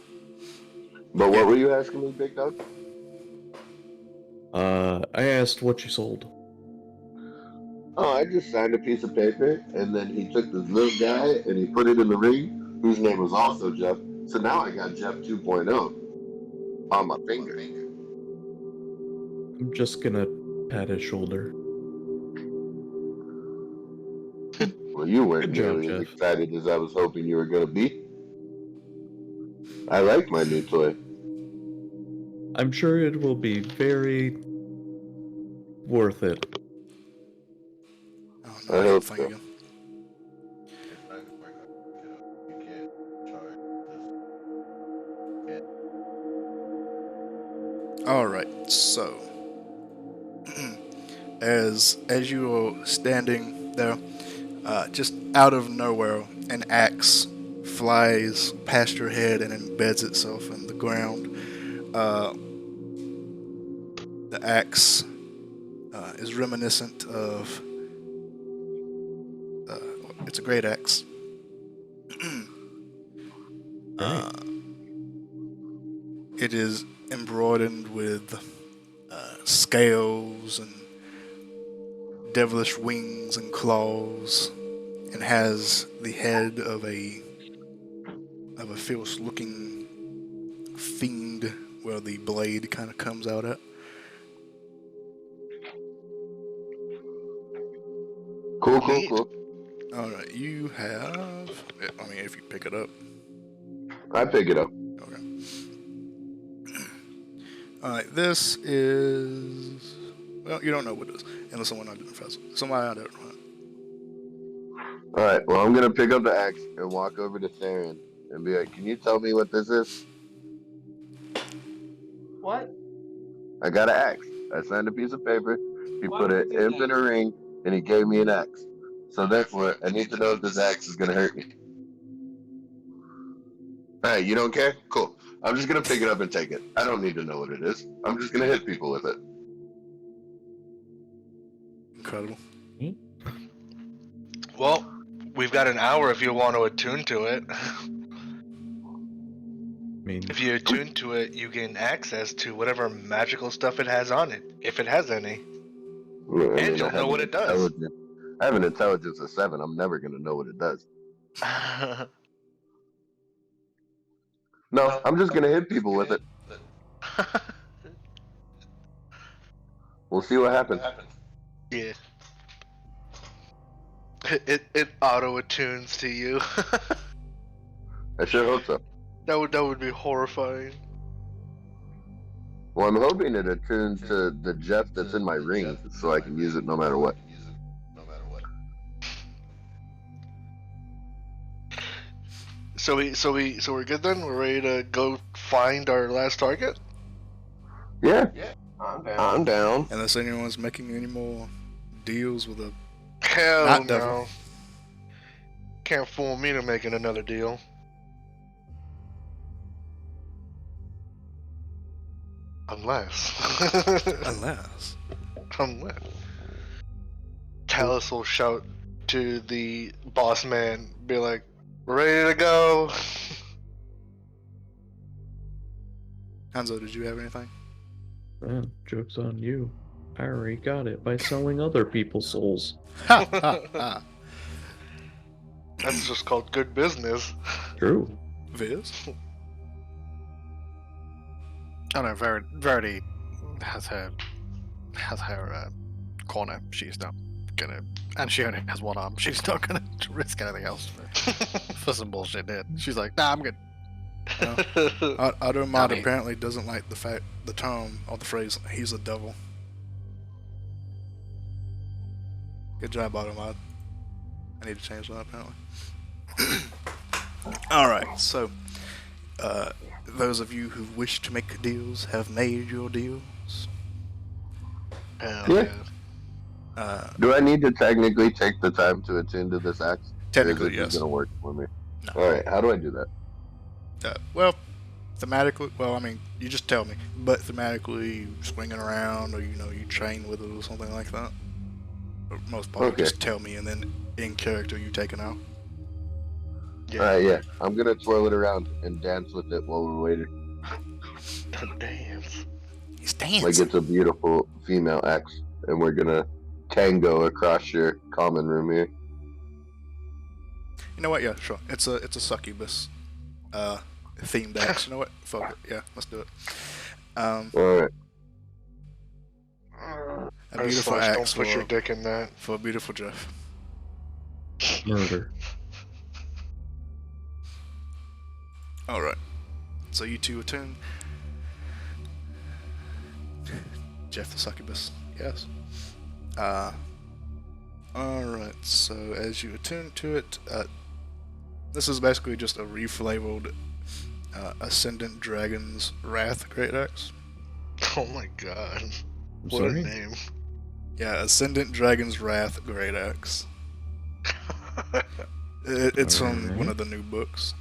But Yeah. what were you asking me, Big Dog? I asked what you sold. Oh, I just signed a piece of paper, and then he took this little guy and he put it in the ring, whose name was also Jeff. So now I got Jeff 2.0 on my finger. I'm just gonna pat his shoulder. Well, you weren't Good job, nearly as Jeff. excited as I was hoping you were going to be. I like my new toy. I'm sure it will be very worth it. Oh, I no, hope thing so. again. All right, so as you are standing there, just out of nowhere, an axe flies past your head and embeds itself in the ground. The axe is reminiscent of. It's a great axe. It is embroidered with scales and devilish wings and claws, and has the head of a fierce-looking fiend where the blade kind of comes out at. Cool. All right, you have. I mean, if you pick it up. I pick it up. Okay. All right, this is. Well, you don't know what it is unless someone identifies it. Somebody identifies it. All right. Well, I'm gonna pick up the axe and walk over to Theron and be like, "Can you tell me what this is?" What? I got an axe. I signed a piece of paper. He put an imp in a ring, and he gave me an axe. So therefore, I need to know if this axe is gonna hurt me. All right, you don't care? Cool. I'm just gonna pick it up and take it. I don't need to know what it is. I'm just gonna hit people with it. Incredible. Well, we've got an hour if you want to attune to it. I mean, If you attune to it, you gain access to whatever magical stuff it has on it, if it has any. And you'll know what it does. I have an intelligence of 7. I'm never gonna know what it does. No, I'm just gonna hit people with it. We'll see what happens. Yeah. It auto attunes to you. I sure hope so. That would be horrifying. Well, I'm hoping it attunes to the Jeff that's in my ring, so I can use it no matter what. So we're good then? We're ready to go find our last target? Yeah. I'm down. Unless anyone's making any more deals with a. Hell Not no. devil. Can't fool me to making another deal. Unless. Unless. Talus will shout to the boss man, be like, "We're ready to go." Hanzo, did you have anything? man, joke's on you. I already got it by selling other people's souls. Ha ha ha. That's just called good business. True. Viz? Oh no, Verity has her corner. She's not gonna, and she only has one arm. She's not gonna risk anything else for some bullshit. Dude. She's like, nah, I'm good. Automod apparently doesn't like the term or the phrase "he's a devil." Good job, Automod. I need to change that apparently. Alright, so those of you who wish to make deals have made your deals. Hell yeah. Do I need to technically take the time to attend to this axe? Technically, yes. It's going to work for me. No. Alright, how do I do that? Well, thematically, I mean, you just tell me. But thematically, you swing it around, or you train with it, or something like that. For the most part, Okay. just tell me, and then in character, you take it out. yeah. Alright, yeah. I'm going to twirl it around and dance with it while we're waiting. Dance. He's dancing. Like it's a beautiful female axe. And we're going to tango across your common room here. You know what? Yeah, sure. It's a succubus themed axe. You know what? Fuck it. Yeah, let's do it. Alright. A beautiful axe Don't put your dick in that. for a beautiful Jeff. Murder. All right. So you two attune. Jeff the succubus. Yes. All right. So as you attune to it, this is basically just a reflavored Ascendant Dragon's Wrath Great Axe. Oh my god. I'm What a sorry? name. Yeah, Ascendant Dragon's Wrath Great Axe. It's from one Alright. of the new books.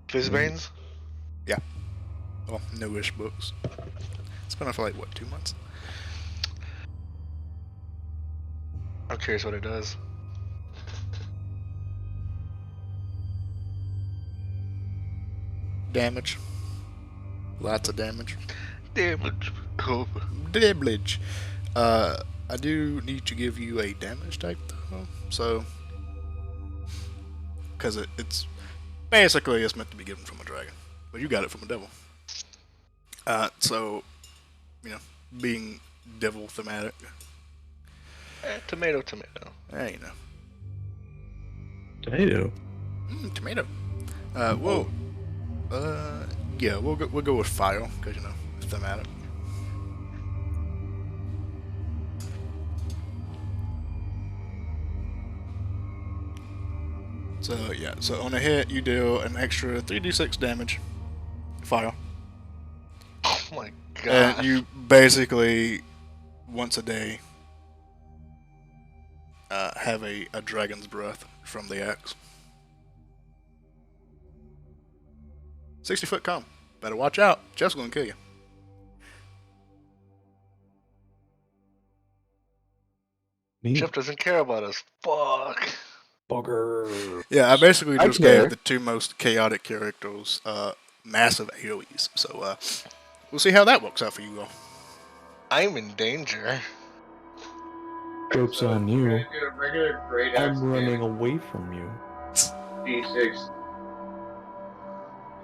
Fizzbanes? Well, newish books. It's been out for like, what, 2 months? I'm curious what it does. Damage. Lots of damage. Damage. Damage. I do need to give you a damage type though, so because it's basically it's meant to be given from a dragon, but you got it from a devil. So you know, being devil thematic. Tomato, tomato. You know, Tomato. tomato. We'll go with fire because you know thematic. So yeah, so on a hit you deal an extra 3d6 damage. Fire. Oh my god. And you basically once a day have a dragon's breath from the axe. 60-foot cone. Better watch out. Jeff's gonna kill you. Jeff doesn't care about us. Fuck. Bugger. Yeah, I basically I just care. gave the two most chaotic characters massive AoEs. So we'll see how that works out for you all. I'm in danger. Joke's on you. Get a regular great axe I'm running away from you. D6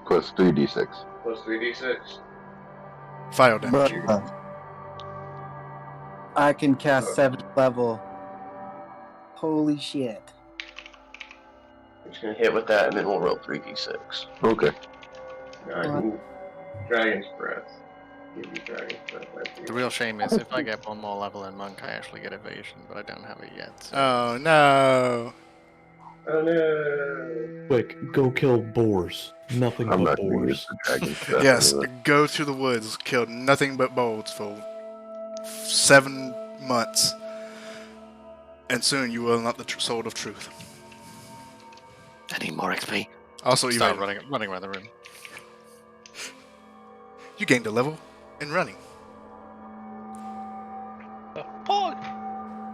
Plus 3d6. plus 3d6. Fire damage. Bruh. I can cast 7th level. Holy shit. I'm just gonna hit with that, and then we'll roll 3d6. Okay. Dragon's breath. Give you dragon's breath. The real shame is if I get one more level in Monk, I actually get evasion, but I don't have it yet. So. Oh no. Oh no! Quick, go kill boars. Nothing I'm but not gonna use boars. the dragon's breath Yes, anyway. go to the woods, kill nothing but bolts for 7 months, and soon you will unlock the sword of truth. I need more XP. Also, you Start running around the room. you gained a level in running. Fuck.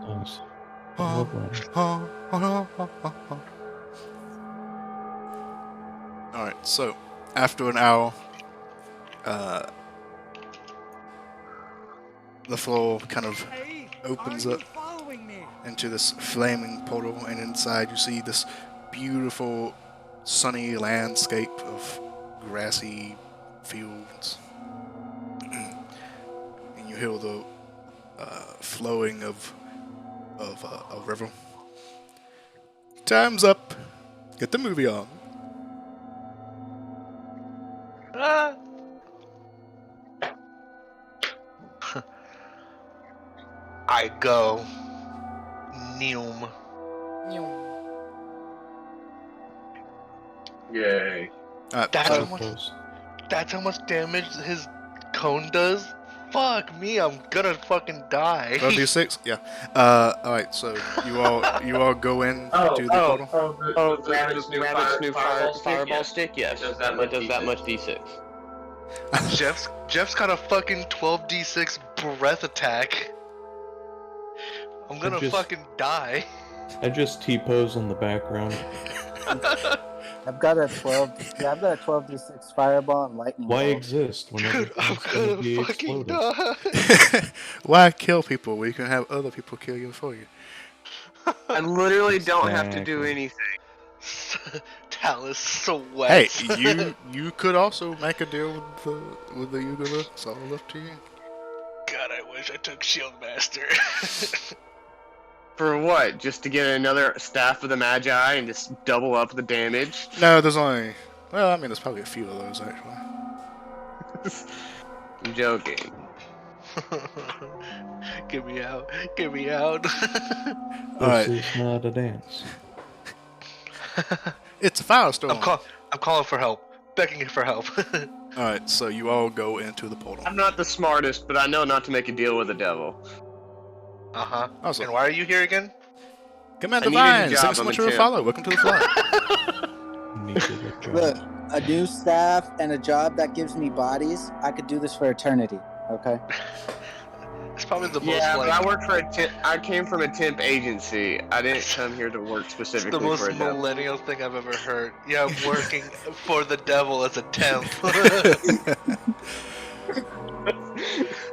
Nice. I love that. Alright, so after an hour, the floor kind of Hey, opens are up you following me? into this flaming portal, and inside you see this beautiful sunny landscape of grassy fields. And you hear the flowing of a river. Time's up. Get the movie on. Ah. I go. Neum. Yay. That's So how much damage his cone does? Fuck me, I'm gonna fucking die. 12d6? Yeah. Alright, so you all go in to the portal. The rabbit's new fireball stick? Yes. It does that much d6. Jeff's got a fucking 12d6 breath attack. I'm gonna fucking die. I just T-pose on the background. I've got a 12. Yeah, I've got a 12d6 fireball and lightning. Why bolt. exist when Dude, I'm everything's gonna gonna be fucking exploded? die. Why kill people when you can have other people kill you for you? I literally don't have to do Exactly. anything. Talus Hey, sweats. you could also make a deal with the Ugula. It's all up to you. God, I wish I took Shield Master. For what? Just to get another Staff of the Magi and just double up the damage? No, there's only. Well, I mean, there's probably a few of those actually. I'm joking. Get me out. Get me out. Alright. This is not a dance. It's a firestorm. I'm calling for help. begging for help. All right, so you all go into the portal. I'm not the smartest, but I know not to make a deal with the devil. Uh-huh. Awesome. And why are you here again? Commander I needed a Vine, job, thanks so I'm much a for your temp. follow. Welcome to the fly. Needed a job. Look, a new staff and a job that gives me bodies. I could do this for eternity. Okay. It's probably the most Yeah, but like I work for a temp. I came from a temp agency. I didn't come here to work it's specifically the most for a devil. millennial thing I've ever heard. Yeah, I'm working for the devil as a temp.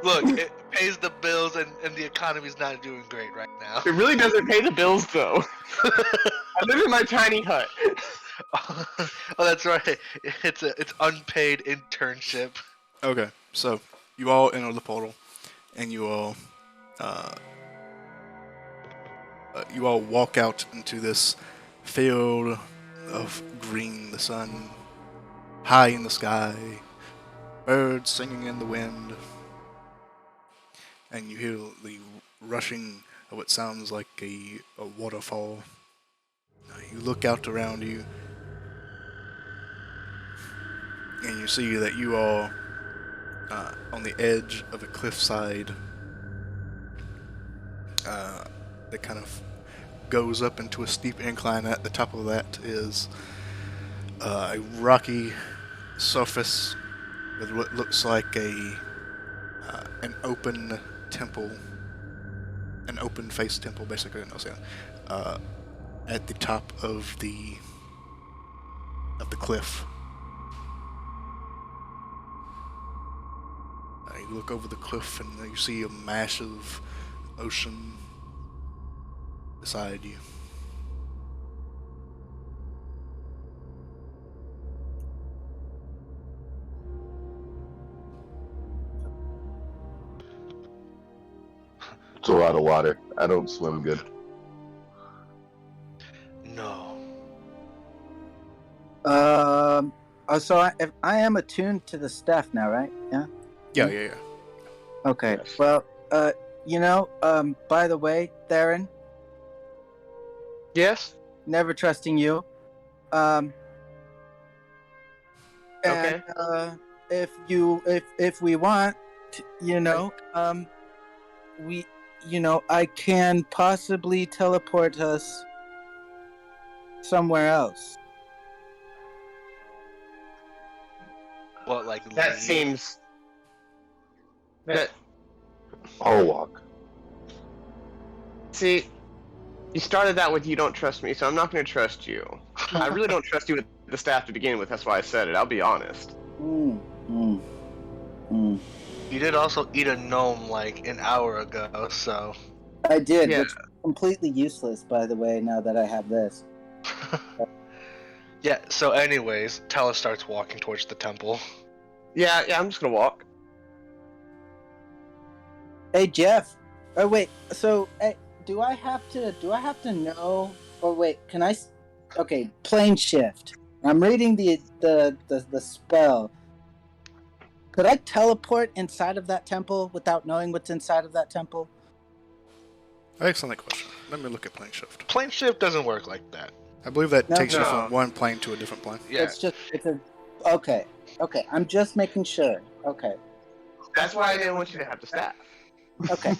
Look, it pays the bills and the economy's not doing great right now. It really doesn't pay the bills, though. I live in my tiny hut. Oh, that's right. It's unpaid internship. Okay, so you all enter the portal, and you all walk out into this field of green, the sun high in the sky, birds singing in the wind, and you hear the rushing of what sounds like a waterfall. You look out around you, and you see that you are on the edge of a cliffside that kind of goes up into a steep incline. At the top of that is a rocky surface with what looks like an open temple, an open-faced temple, basically. No, at the top of the cliff. You look over the cliff and you see a massive ocean beside you. It's a lot of water. I don't swim good. No. So I am attuned to the staff now, right? Yeah. Yeah. Okay. Yes. Well, by the way, Theron, Yes. never trusting you. And, Okay. if we want, I can possibly teleport us somewhere else. What, like That leave? seems. That. I'll walk. See, you started that with "you don't trust me," so I'm not going to trust you. I really don't trust you with the staff to begin with. That's why I said it. I'll be honest. You You did also eat a gnome like an hour ago, so. I did, Yeah. which is completely useless, by the way, now that I have this. Yeah, so anyways, Talus starts walking towards the temple. Yeah. I'm just going to walk. Hey, Jeff. Oh, wait. So, do I have to know? Or wait, can I? Okay, plane shift. I'm reading the spell. Could I teleport inside of that temple without knowing what's inside of that temple? Excellent question. Let me look at plane shift. Plane shift doesn't work like that. I believe that No. takes you No. from one plane to a different plane. Yeah. Okay. I'm just making sure. Okay. That's why I didn't want you to have the staff. Okay.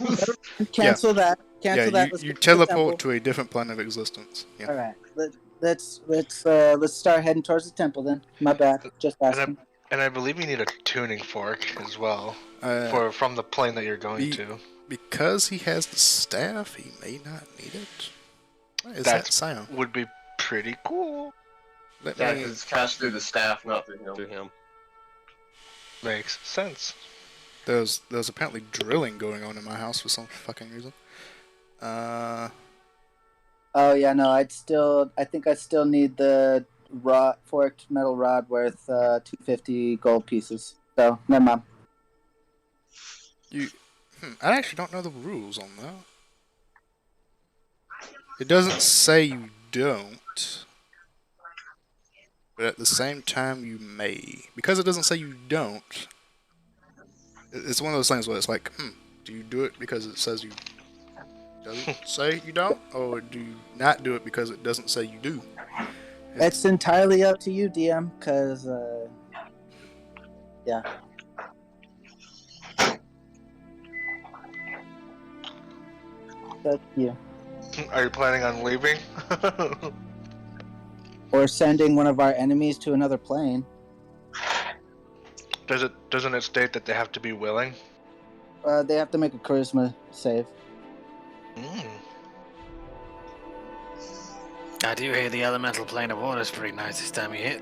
Cancel that. Cancel that. Let's You get to the temple. teleport to a different plane of existence. Yeah. All right. Let's start heading towards the temple then. My bad. Just asking. And I believe you need a tuning fork as well from the plane that you're going to. Because he has the staff, he may not need it. What is that sound? Would be pretty cool. Let Yeah, me. because it's cast through the staff, not through him. Makes sense. There's apparently drilling going on in my house for some fucking reason. Oh yeah, no. I think I still need the forked metal rod worth 250 gold pieces. So never mind. I actually don't know the rules on that. It doesn't say you don't, but at the same time you may. Because it doesn't say you don't, it's one of those things where it's like, do you do it because it says you doesn't say you don't, or do you not do it because it doesn't say you do? It's entirely up to you, DM, because Yeah. That's you. Are you planning on leaving? Or sending one of our enemies to another plane. Doesn't it state that they have to be willing? They have to make a charisma save. I do hear the elemental plane of water is pretty nice this time of year.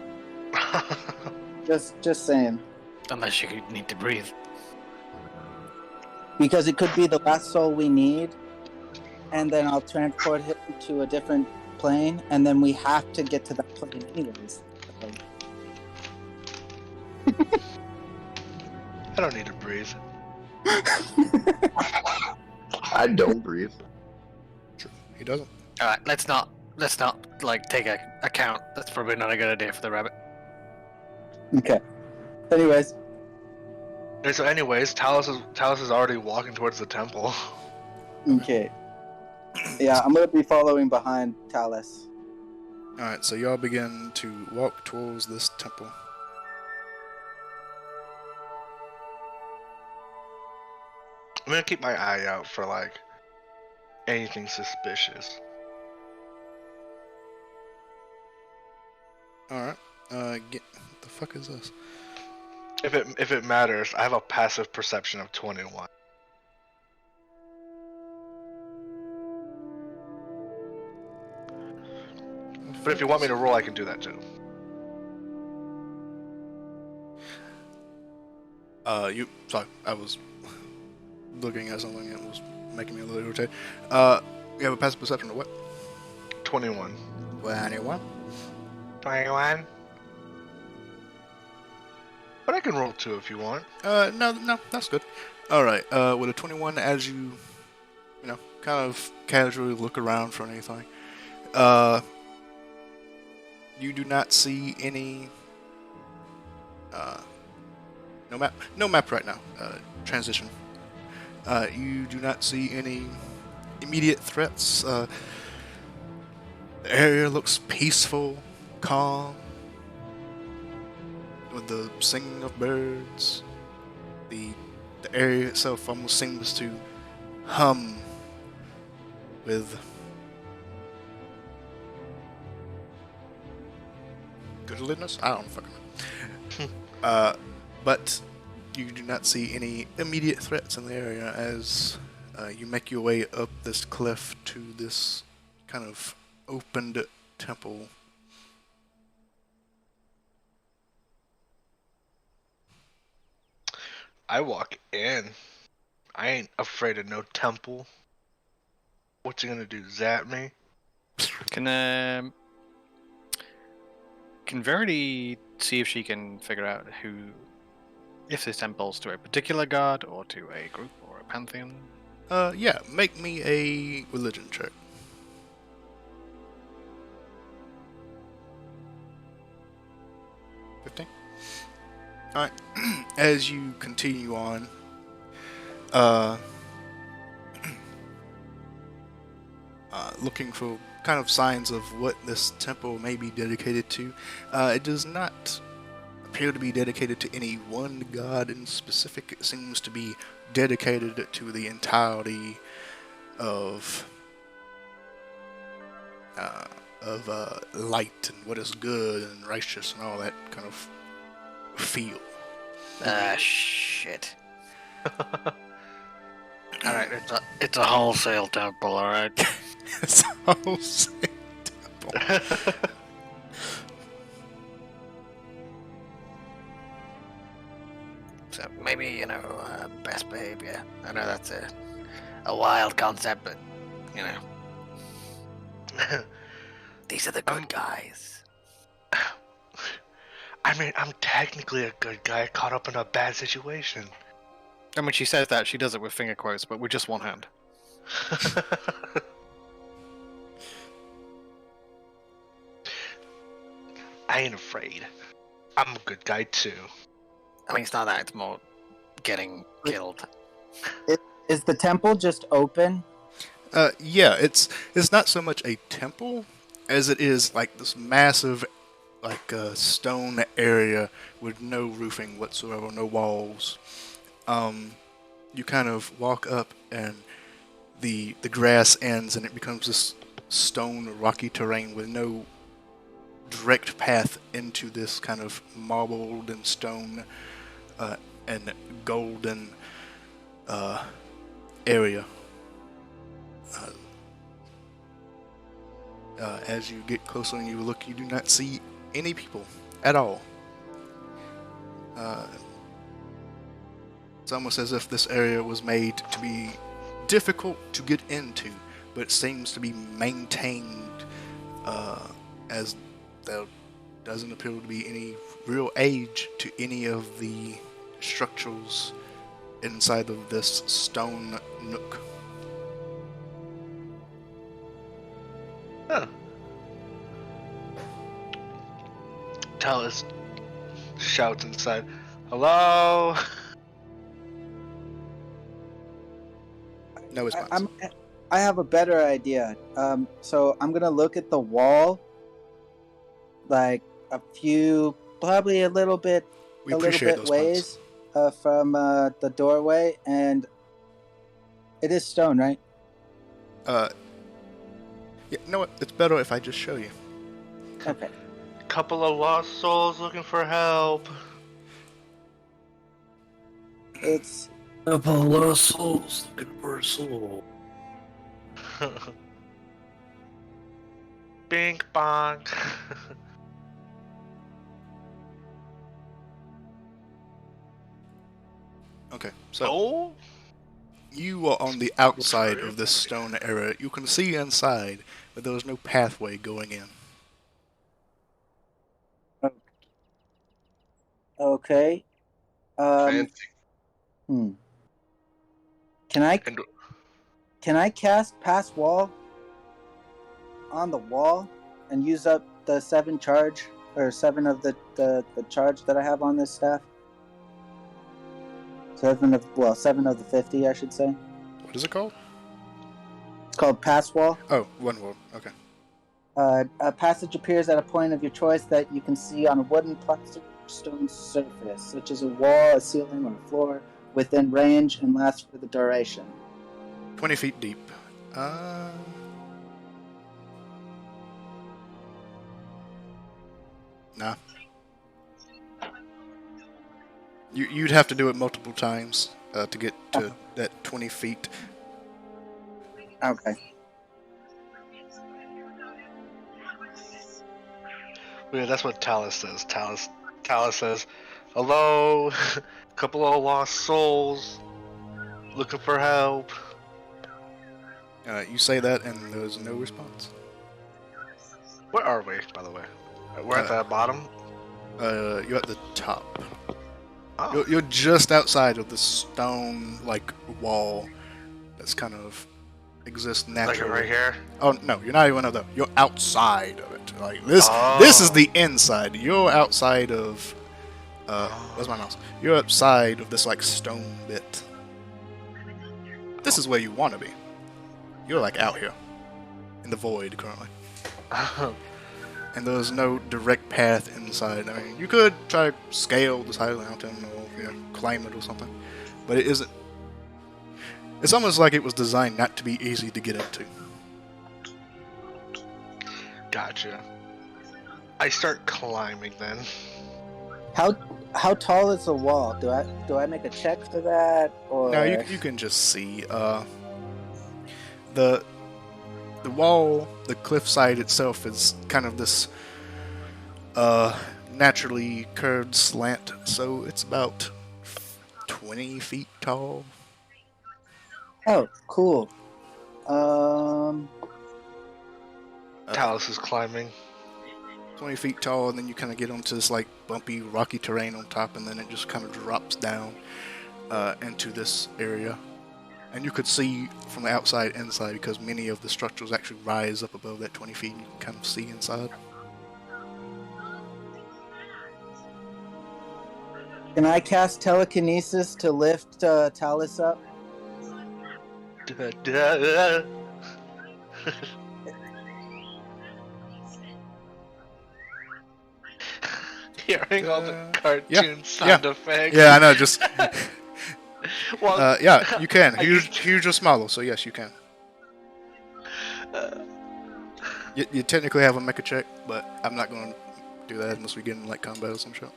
Just saying. Unless you need to breathe. Because it could be the last soul we need, and then I'll transport him to a different plane, and then we have to get to that plane anyways. I don't need to breathe. I don't breathe. True. He doesn't. All right, let's not like take a count. That's probably not a good idea for the rabbit. Okay. Anyways, Okay, so anyways, Talus is already walking towards the temple. okay. Yeah, I'm gonna be following behind Talus. Alright, so y'all begin to walk towards this temple. I'm gonna keep my eye out for like anything suspicious. Alright, what the fuck is this? If it matters, I have a passive perception of 21. But if you want me to roll, I can do that too. Sorry, I was looking at something that was making me a little irritated. You have a passive perception of what? 21. 21? 21? But I can roll 2 if you want. No, that's good. Alright, with a 21, as you kind of casually look around for anything, you do not see any, no map right now, transition. You do not see any immediate threats. The area looks peaceful, calm, with the singing of birds. The area itself almost seems to hum with goodliness? I don't fucking know. But you do not see any immediate threats in the area as you make your way up this cliff to this kind of opened temple. I walk in. I ain't afraid of no temple. What's he gonna do? Zap me? Can Verity see if she can figure out if this temple's to a particular god or to a group or a pantheon? Yeah, make me a religion check. 15. Alright, as you continue on, looking for kind of signs of what this temple may be dedicated to, it does not appear to be dedicated to any one god in specific. It seems to be dedicated to the entirety of light and what is good and righteous and all that kind of feel. Shit. Alright, it's a wholesale temple, alright? It's a wholesale temple. So maybe, best behavior. I know that's a wild concept, but, these are the good guys. I mean, I'm technically a good guy caught up in a bad situation. And when she says that, she does it with finger quotes, but with just one hand. I ain't afraid. I'm a good guy too. I mean, it's not that, it's more getting killed. Is the temple just open? Yeah, it's not so much a temple as it is like this massive like a stone area with no roofing whatsoever, no walls. You kind of walk up and the grass ends and it becomes this stone rocky terrain with no direct path into this kind of marbled and stone and golden area. As you get closer and you look, you do not see any people at all. It's almost as if this area was made to be difficult to get into, but it seems to be maintained as there doesn't appear to be any real age to any of the structures inside of this stone nook. Huh. Talus shouts inside, "Hello!" No response. I have a better idea. So I'm gonna look at the wall, like probably a little bit ways from the doorway, and it is stone, right? Yeah, you know what? It's better if I just show you. Okay. Couple of lost souls looking for help. It's Couple of lost souls looking for a soul. Bink bonk. Okay, so Oh, you are on the outside of this stone area. You can see inside, but there is no pathway going in. okay. Fancy. Can I cast pass wall on the wall and use up the 7 of the charge that I have on this staff? 7 of the 50, I should say. What is it called? It's called pass wall. Oh, one word. Okay. A passage appears at a point of your choice that you can see on a wooden, plastic, stone surface, such as a wall, a ceiling, or a floor, within range and lasts for the duration. 20 feet deep. Nah. You'd have to do it multiple times to get to that 20 feet. Okay. yeah, that's what Talus says. Talus says, "Hello, couple of lost souls looking for help." You say that and there's no response. Where are we, by the way? We're at the bottom. You're at the top. Oh. You're just outside of the stone wall that's kind of exists naturally. Like right here. Oh no, you're not even up there. You're outside of it. Like this. This is the inside. You're outside of. Where's my mouse? You're outside of this stone bit. This is where you want to be. You're out here, in the void currently. And there's no direct path inside. I mean, you could try to scale the side of the mountain or climb it or something, but it isn't. It's almost like it was designed not to be easy to get into. Gotcha. I start climbing then. How tall is the wall? Do I make a check for that, or No, you can just see the wall, the cliffside itself is kind of this naturally curved slant, so it's about 20 feet tall. Oh, cool. Talus is climbing. 20 feet tall, and then you kind of get onto this bumpy, rocky terrain on top, and then it just kind of drops down into this area. And you could see from the outside inside because many of the structures actually rise up above that 20 feet, and you can kind of see inside. Can I cast telekinesis to lift Talus up? hearing all the cartoon sound effects. Yeah, I know. Just well, yeah, you can. I Huge just model, so yes, you can. You technically have a mecha check, but I'm not going to do that unless we get in like combat or some shit.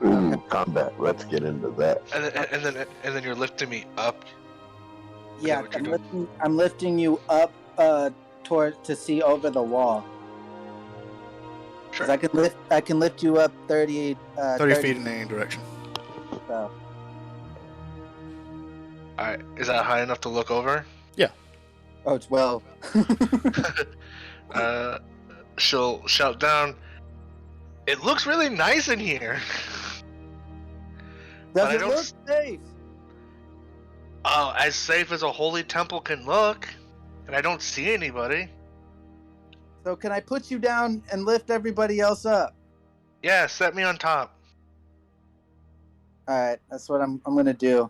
Ooh, combat. Let's get into that. And then you're lifting me up. Yeah, I'm lifting you up toward to see over the wall. Sure. I can lift you up 30 feet in any direction. So. Alright, is that high enough to look over? Yeah. Oh, it's well. She'll shout down, "It looks really nice in here." Does it look safe? Oh, as safe as a holy temple can look. And I don't see anybody. So can I put you down and lift everybody else up? Yeah, set me on top. Alright, that's what I'm gonna do.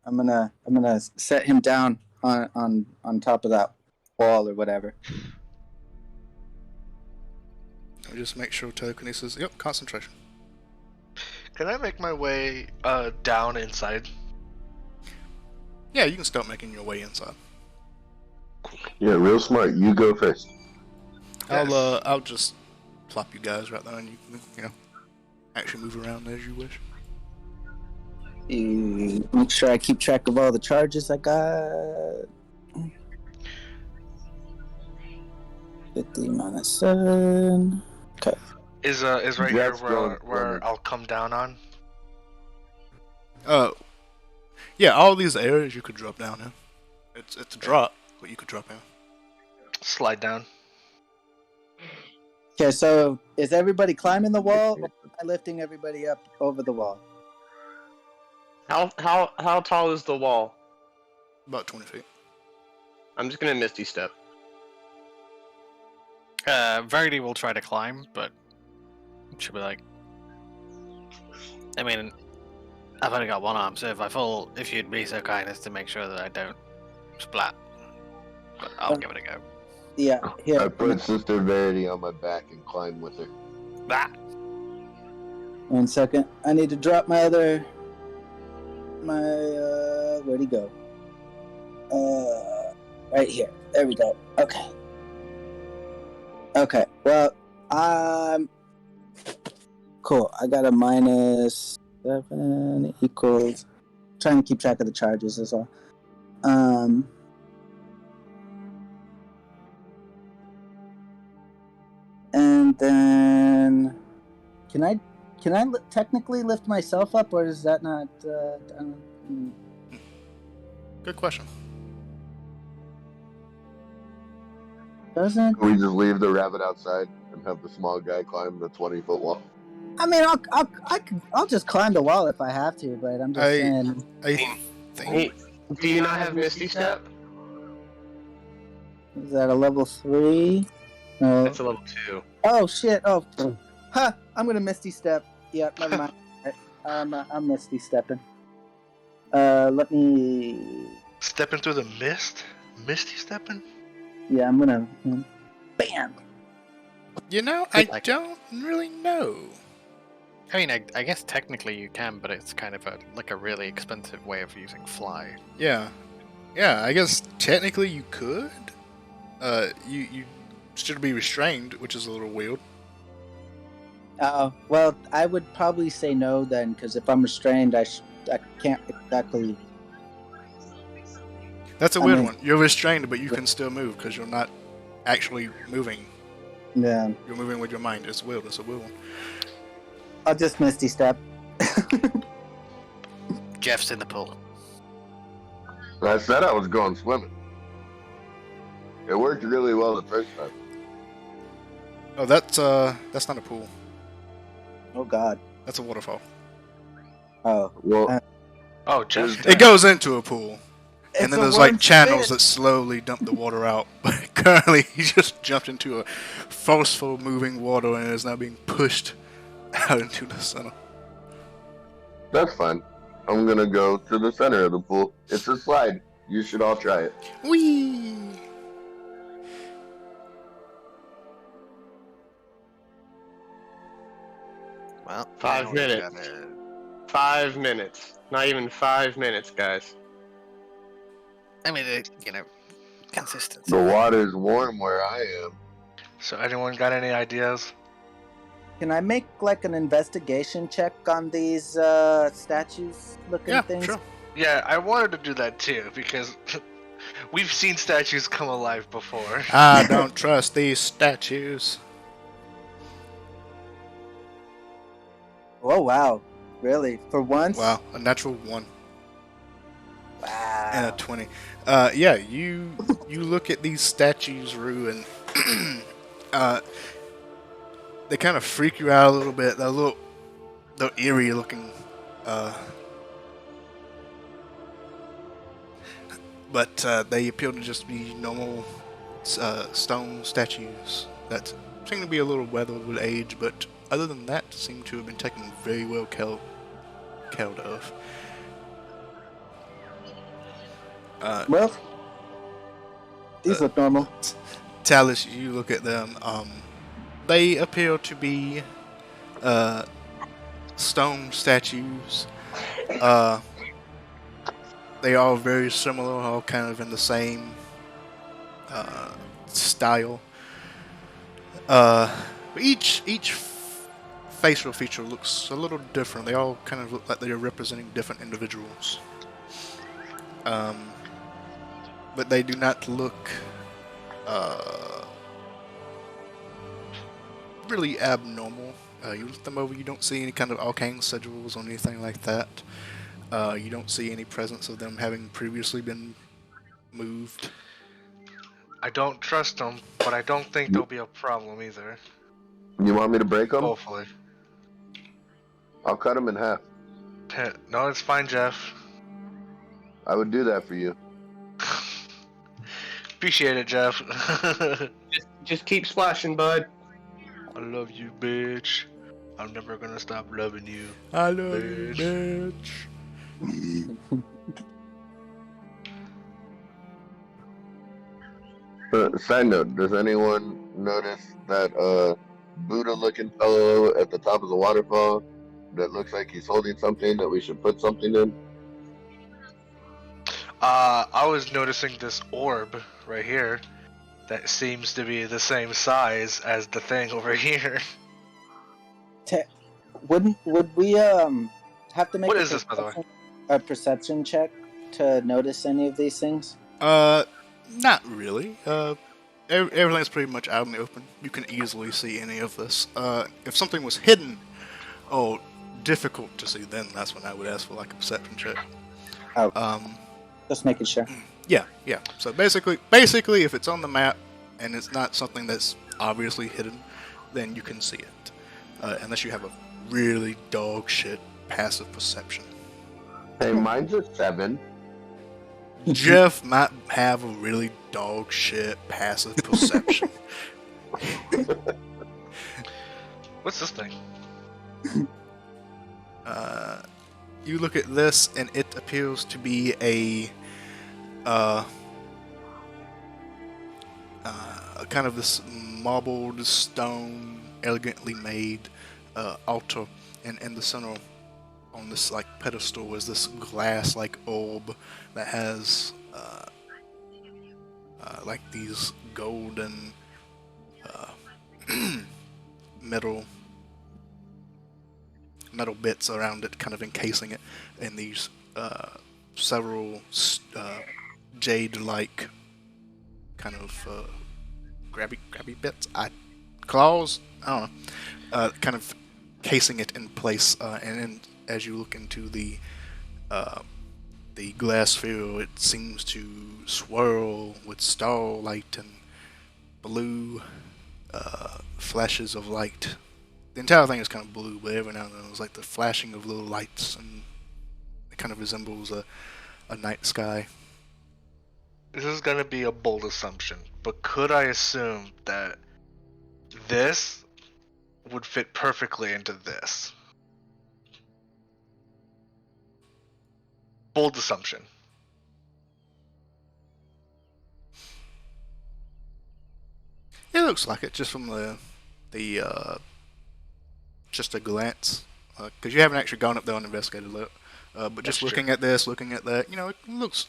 I'm gonna set him down on top of that wall or whatever. I'll just make sure telekinesis. Yep, concentration. Can I make my way down inside? Yeah, you can start making your way inside. Yeah, real smart. You go first. Yes. I'll just plop you guys right there, and you know, actually move around as you wish. Make sure I keep track of all the charges I got. 50 minus 7. Okay. Is right here where I'll come down on? Yeah, all these areas you could drop down in. It's a drop, but you could drop in. Slide down. Okay, so is everybody climbing the wall, or am I lifting everybody up over the wall? How tall is the wall? About 20 feet. I'm just gonna Misty Step. Verity will try to climb, but she'll be like, I mean, I've only got one arm, so if I fall, if you'd be so kind as to make sure that I don't splat, but I'll give it a go. Yeah, here. I put Sister Verity on my back and climb with her. Ah. 1 second. I need to drop my other. Where'd he go? Right here. There we go. Okay. Okay. Well, cool. I got a -7 equals. Trying to keep track of the charges is all. And then, can I technically lift myself up, or is that not? Good question. Doesn't We just leave the rabbit outside and have the small guy climb the 20-foot wall. I mean, I'll just climb the wall if I have to, but I'm just saying. I think. Hey, do you not have Misty Step? Is that a level 3? No. That's a level 2. Oh shit! Oh, huh! I'm gonna Misty Step. Yeah, never mind. I'm Misty Stepping. Let me. Stepping through the mist? Misty stepping? Yeah, I'm gonna. Bam! You know, I don't really know. I mean, I guess technically you can, but it's kind of a really expensive way of using fly. Yeah, I guess technically you could. You should be restrained, which is a little weird. Well, I would probably say no then, because if I'm restrained, I can't exactly. That's a weird one. You're restrained, but you can still move because you're not actually moving. Yeah. You're moving with your mind. It's weird. It's a weird one. I'll just Misty Step. Jeff's in the pool. I said I was going swimming. It worked really well the first time. Oh, that's not a pool. Oh God. That's a waterfall. Oh. Well. Oh, just it goes into a pool, and then there's like channels spin. that slowly dump the water out. But currently, he just jumped into a forceful moving water and is now being pushed out into the center. That's fine. I'm gonna go to the center of the pool. It's a slide. You should all try it. Whee! Well, 5 now we minutes. gotta- 5 minutes. Not even 5 minutes, guys. I mean, consistency. The water's warm where I am. So anyone got any ideas? Can I make like an investigation check on these statues looking Yeah, things? sure. Yeah, I wanted to do that too because we've seen statues come alive before. I don't trust these statues. Oh wow. Really? For once? Wow, a natural 1 Wow. and a 20. Yeah, you look at these statues, Rue, and they kind of freak you out a little bit. They're eerie looking. But they appear to just be normal stone statues that seem to be a little weathered with age, but other than that, seem to have been taken very well care of. Well, these look normal. Talus, you look at them. They appear to be stone statues. They are very similar, all kind of in the same style. Each facial feature looks a little different. They all kind of look like they are representing different individuals. But they do not look really abnormal. You look them over, you don't see any kind of arcane sigils or anything like that. You don't see any presence of them having previously been moved. I don't trust them, but I don't think there'll be a problem either. You want me to break them? Hopefully. I'll cut them in half. No, it's fine, Jeff. I would do that for you. Appreciate it, Jeff. Just keep splashing, bud. I love you, bitch. I'm never gonna stop loving you. I love bitch. you, bitch. Side note, does anyone notice that Buddha-looking fellow at the top of the waterfall that looks like he's holding something that we should put something in? I was noticing this orb right here that seems to be the same size as the thing over here. Would we have to make What is this, by the way? a perception check to notice any of these things? Not really. Everything's pretty much out in the open. You can easily see any of this. If something was hidden or difficult to see, then that's when I would ask for like a perception check. Oh. Just making sure. Yeah. So basically, if it's on the map and it's not something that's obviously hidden, then you can see it. Unless you have a really dog shit passive perception. Hey, mine's a 7. Jeff might have a really dog shit passive perception. What's this thing? You look at this, and it appears to be a kind of this marbled stone, elegantly made altar, and in the center, on this like pedestal, is this glass like orb that has like these golden metal bits around it, kind of encasing it, and these several jade-like kind of grabby bits, claws. I don't know, kind of casing it in place, and then as you look into the glass sphere, it seems to swirl with starlight and blue flashes of light. The entire thing is kind of blue, but every now and then it's like the flashing of little lights, and it kind of resembles a night sky. This is gonna be a bold assumption, but could I assume that this would fit perfectly into this? Bold assumption. It looks like it, just from the just a glance, because you haven't actually gone up there and investigated it. But just looking at this, looking at that,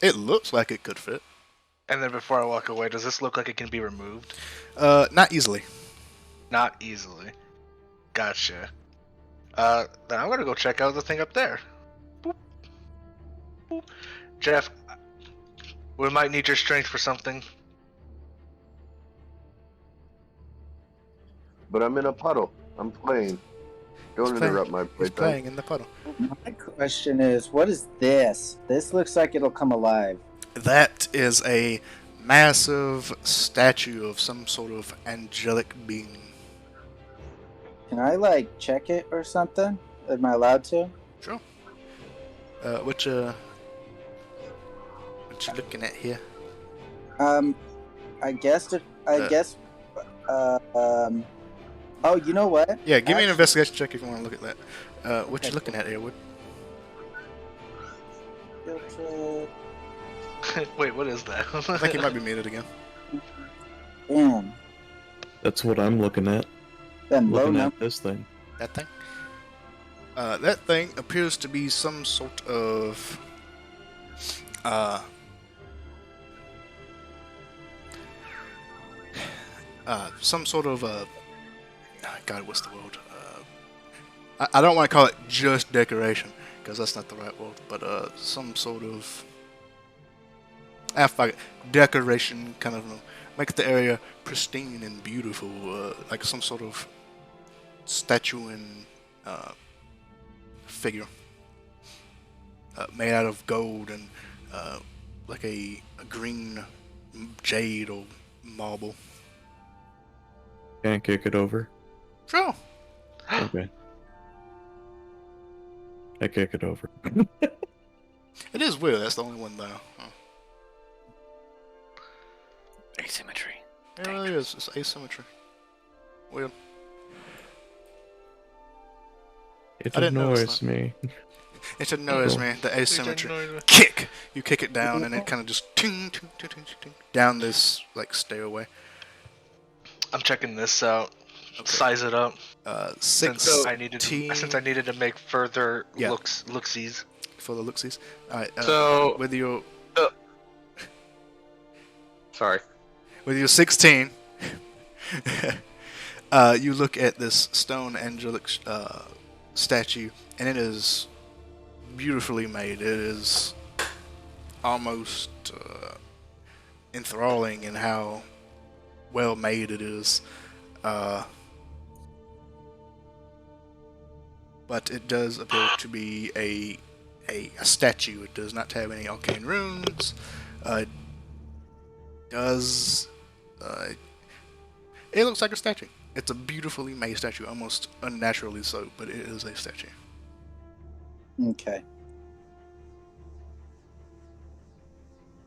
it looks like it could fit. And then before I walk away, does this look like it can be removed? Not easily. Not easily. Gotcha. Then I'm gonna go check out the thing up there. Boop. Boop. Jeff, we might need your strength for something. But I'm in a puddle. I'm playing. Don't interrupt my He's playtime. playing in the puddle. My question is, what is this? This looks like it'll come alive. That is a massive statue of some sort of angelic being. Can I like check it or something? Am I allowed to? Sure. What you looking at here? I guess. Oh, you know what? Yeah, give me an investigation check if you want to look at that. What you looking at here, Wood? Wait, what is that? I think he might be muted again. Damn. That's what I'm looking at. Then Looking at this thing. That thing? That thing appears to be some sort of God, what's the word? I don't want to call it just decoration, because that's not the right word, but some sort of decoration, kind of make the area pristine and beautiful, like some sort of statue and figure made out of gold and like a green jade or marble. Can't kick it over. Sure. Okay. I kick it over. It is weird. That's the only one though. Asymmetry. Yeah, it is. It's asymmetry. Weird. It I didn't notice annoys that. me. It annoys me, the asymmetry. It annoys me. Kick! You kick it down and it kind of just ting, ting, ting, ting, ting, down this like stairway. I'm checking this out. Okay. Size it up. 16 Since I needed to make further Yeah. looksies. for the looksies. Alright, So- with your Sorry. with your 16, you look at this stone angelic statue, and it is beautifully made. It is almost enthralling in how well made it is. But it does appear to be a statue. It does not have any arcane runes. It does. It looks like a statue. It's a beautifully made statue, almost unnaturally so, but it is a statue. Okay.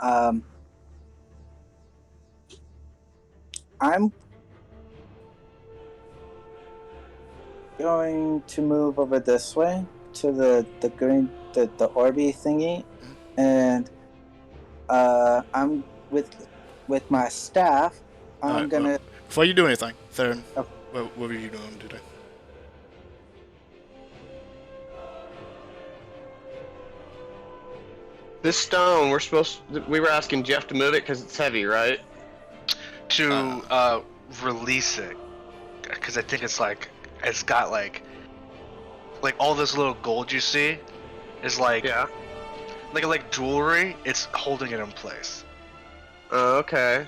I'm going to move over this way to the green the orby thingy, and I'm with my staff. I'm Alright, gonna. well, before you do anything, Theron, Oh. what were you doing today? This stone, we were asking Jeff to move it because it's heavy, right? To release it, because I think it's got like all this little gold you see is like jewelry. It's holding it in place. Okay.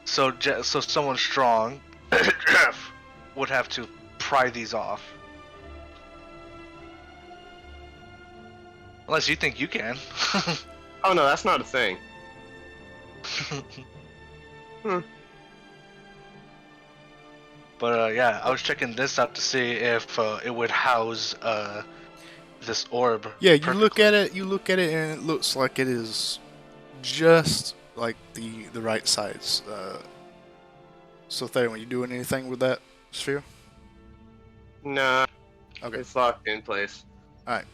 So someone strong Jeff would have to pry these off. Unless you think you can. Oh no, that's not a thing. But yeah, I was checking this out to see if it would house this orb. Yeah, you perfectly. look at it. You look at it, and it looks like it is just like the right size. So, Theron, you doing anything with that sphere? Nah, Okay. it's locked in place. All right.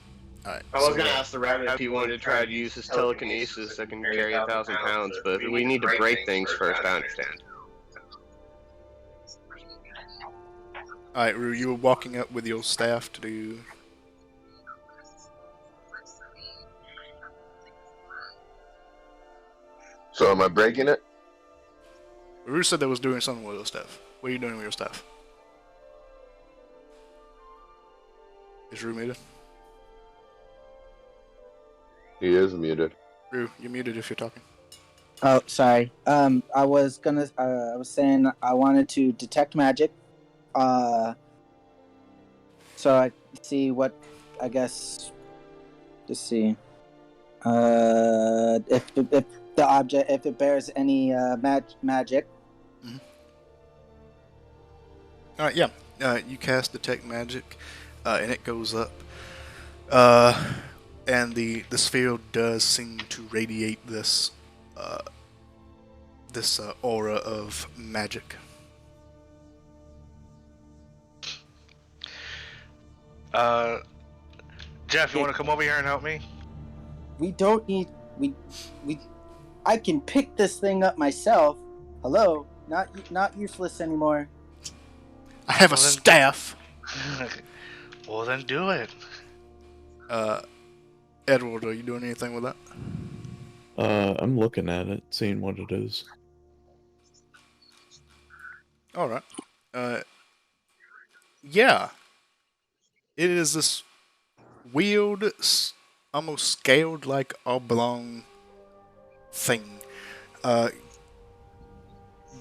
I was gonna ask the rabbit if he wanted to try to use his telekinesis that can carry 1,000 pounds, but we need to break things first. I understand. Alright, Rue, you were walking up with your staff to do. So am I breaking it? Rue said that was doing something with your staff. What are you doing with your staff? Is Rue muted? He is muted. Rue, you're muted if you're talking. Oh, sorry. I was saying I wanted to detect magic. So I see what, I guess. Let's see. If the object, if it bears any magic. Alright, yeah. You cast Detect Magic, and it goes up. And the sphere does seem to radiate this aura of magic. Jeff, you want to come over here and help me? We don't need I can pick this thing up myself. Hello, not useless anymore. I have a staff. Well, then do it. Edward, are you doing anything with that? I'm looking at it, seeing what it is. Alright. Yeah. It is this weird, almost scaled-like oblong thing.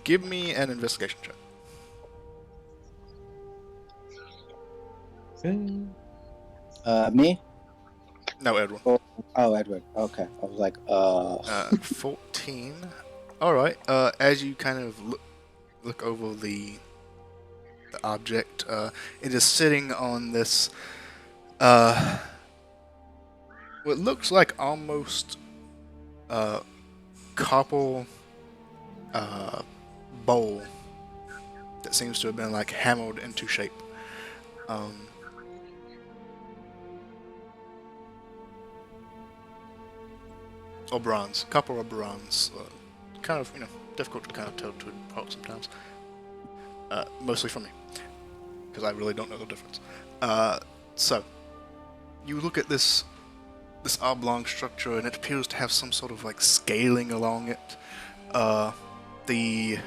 Give me an investigation check. Me? No, Edward. Oh, Edward. Okay. I was like, 14. Alright. As you kind of look over the object, it is sitting on this, what looks like almost, copper, bowl that seems to have been, like, hammered into shape. Or bronze. Copper or bronze. Kind of, difficult to kind of tell to apart sometimes. Mostly for me. Because I really don't know the difference. So, you look at this oblong structure, and it appears to have some sort of, like, scaling along it. The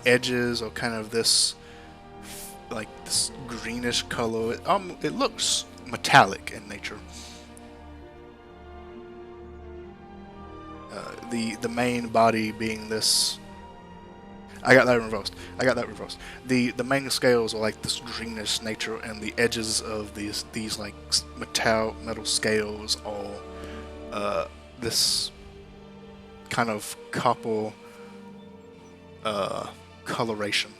edges are kind of this, like, this greenish color. It looks metallic in nature. The main body being this. I got that reversed. The main scales are like this greenish nature, and the edges of these like metal scales are this kind of copper coloration.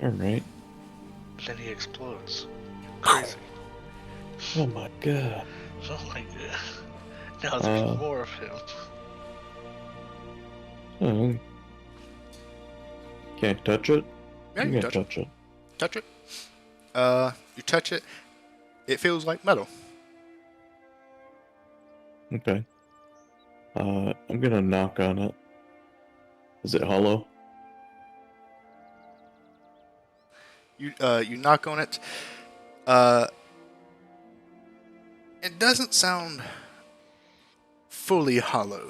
All right. Then he explodes. Crazy. Oh my god. Oh my god. Now there's more of him. Can't touch it? Yeah, you can touch it. Touch it. You touch it. It feels like metal. Okay. I'm gonna knock on it. Is it hollow? You knock on it. It doesn't sound fully hollow.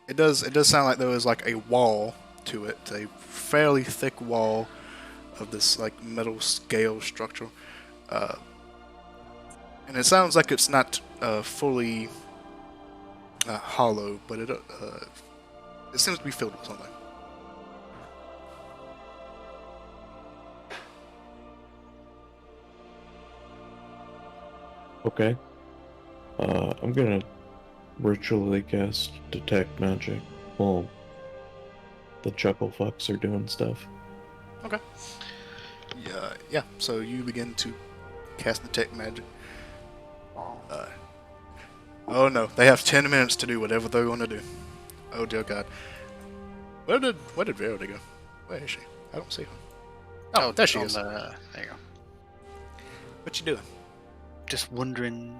It does sound like there was like a wall to it, a fairly thick wall of this like metal scale structure. And it sounds like it's not fully hollow, but it seems to be filled with something. Okay. I'm gonna ritually cast Detect Magic while the Chuckle Fucks are doing stuff. Okay. Yeah. So you begin to cast Detect Magic. Oh no, they have 10 minutes to do whatever they're going to do. Oh dear God. Where did Verity go? Where is she? I don't see her. Oh, there she is. There you What you doing? Just wondering.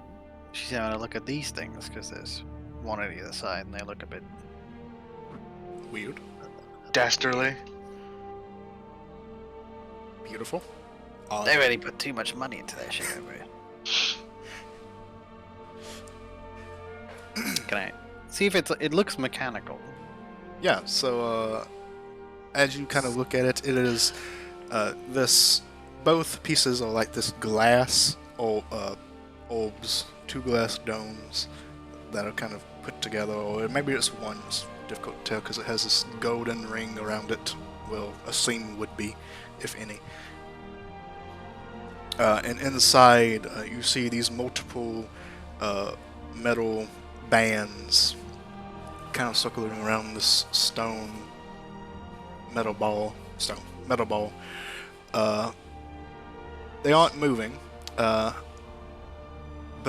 She's having a look at these things because there's one on either side, and they look a bit Weird. Dastardly. Beautiful. They really put too much money into that shit over here. Can I see if it looks mechanical? Yeah, so as you kind of look at it, it is this. Both pieces are like this glass orbs, 2 glass domes that are kind of put together, or maybe it's one. It's difficult to tell because it has this golden ring around it. Well, a seam would be, if any. And inside, you see these multiple metal bands kind of circling around this metal ball. They aren't moving, but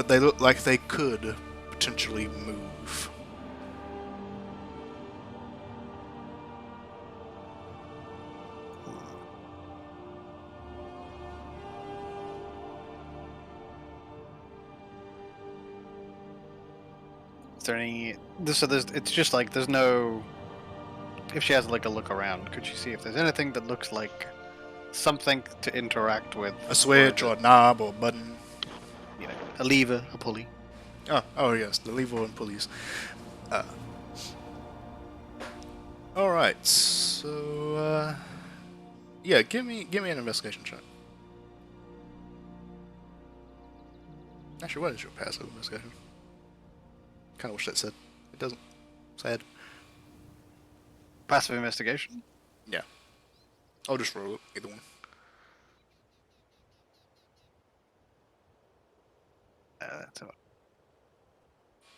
they look like they could potentially move. Is there any? So it's just like there's no. If she has like a look around, could she see if there's anything that looks like something to interact with? A switch or a knob or a button. You know, a lever, a pulley. Oh yes, the lever and pulleys. All right, so yeah, give me an investigation check. Actually, what is your passive investigation? Kind of wish that said. It doesn't. Sad. Passive investigation? Yeah. I'll just roll it, either one. That's all.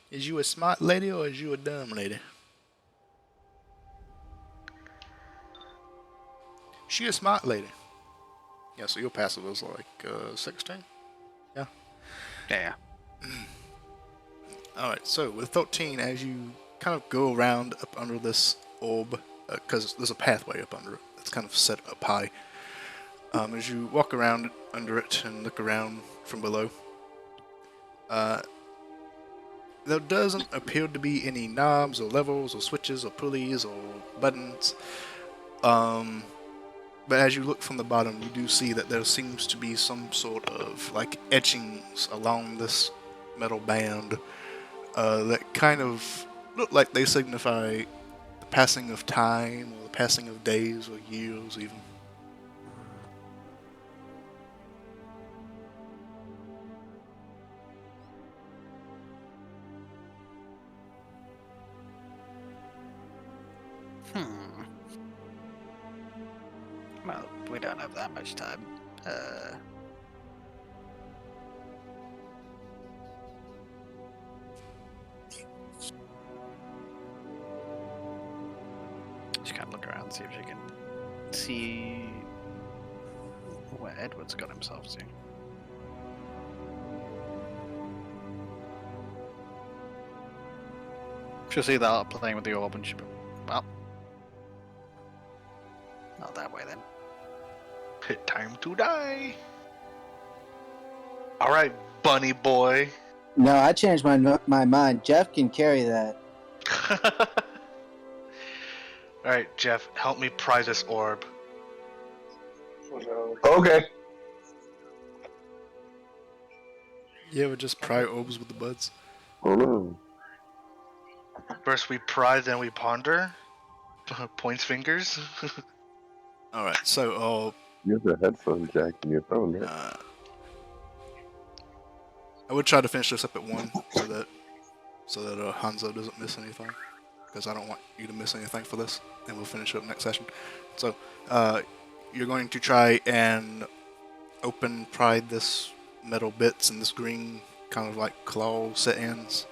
Is you a smart lady or is you a dumb lady? She a smart lady. Yeah, so your passive is like 16? Yeah. Yeah. Alright, so with 13, as you kind of go around up under this orb, because there's a pathway up under it that's kind of set up high. As you walk around under it and look around from below, there doesn't appear to be any knobs or levels or switches or pulleys or buttons. But as you look from the bottom, you do see that there seems to be some sort of like etchings along this metal band that kind of look like they signify the passing of time or the passing of days or years even. Well, we don't have that much time. Just kind of look around, see if she can see where Edward's got himself to. She'll see that playing with the orb and she'll be, well, not that way then. Time to die. All right, bunny boy. No, I changed my mind. Jeff can carry that. All right, Jeff, help me pry this orb. Okay. You ever just pry orbs with the buds? Oh no. First we pry, then we ponder. Points fingers. Alright, so You have a headphone jack in your phone, right? I would try to finish this up at 1 so that Hanzo doesn't miss anything, because I don't want you to miss anything for this, and we'll finish up next session. So you're going to try and pry this metal bits and this green kind of like claw set ends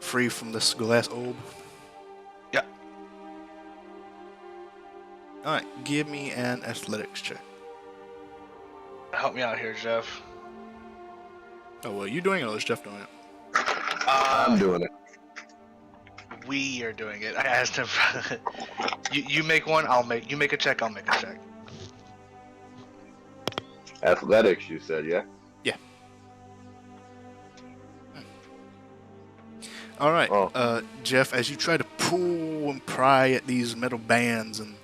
free from this glass orb. Yeah. Alright, give me an athletics check. Help me out here, Jeff. Oh, well, you doing it or is Jeff doing it? I'm doing it. We are doing it. I asked him. You make one, you make a check, I'll make a check. Athletics, you said, yeah? All right, Oh. Jeff, as you try to pull and pry at these metal bands, and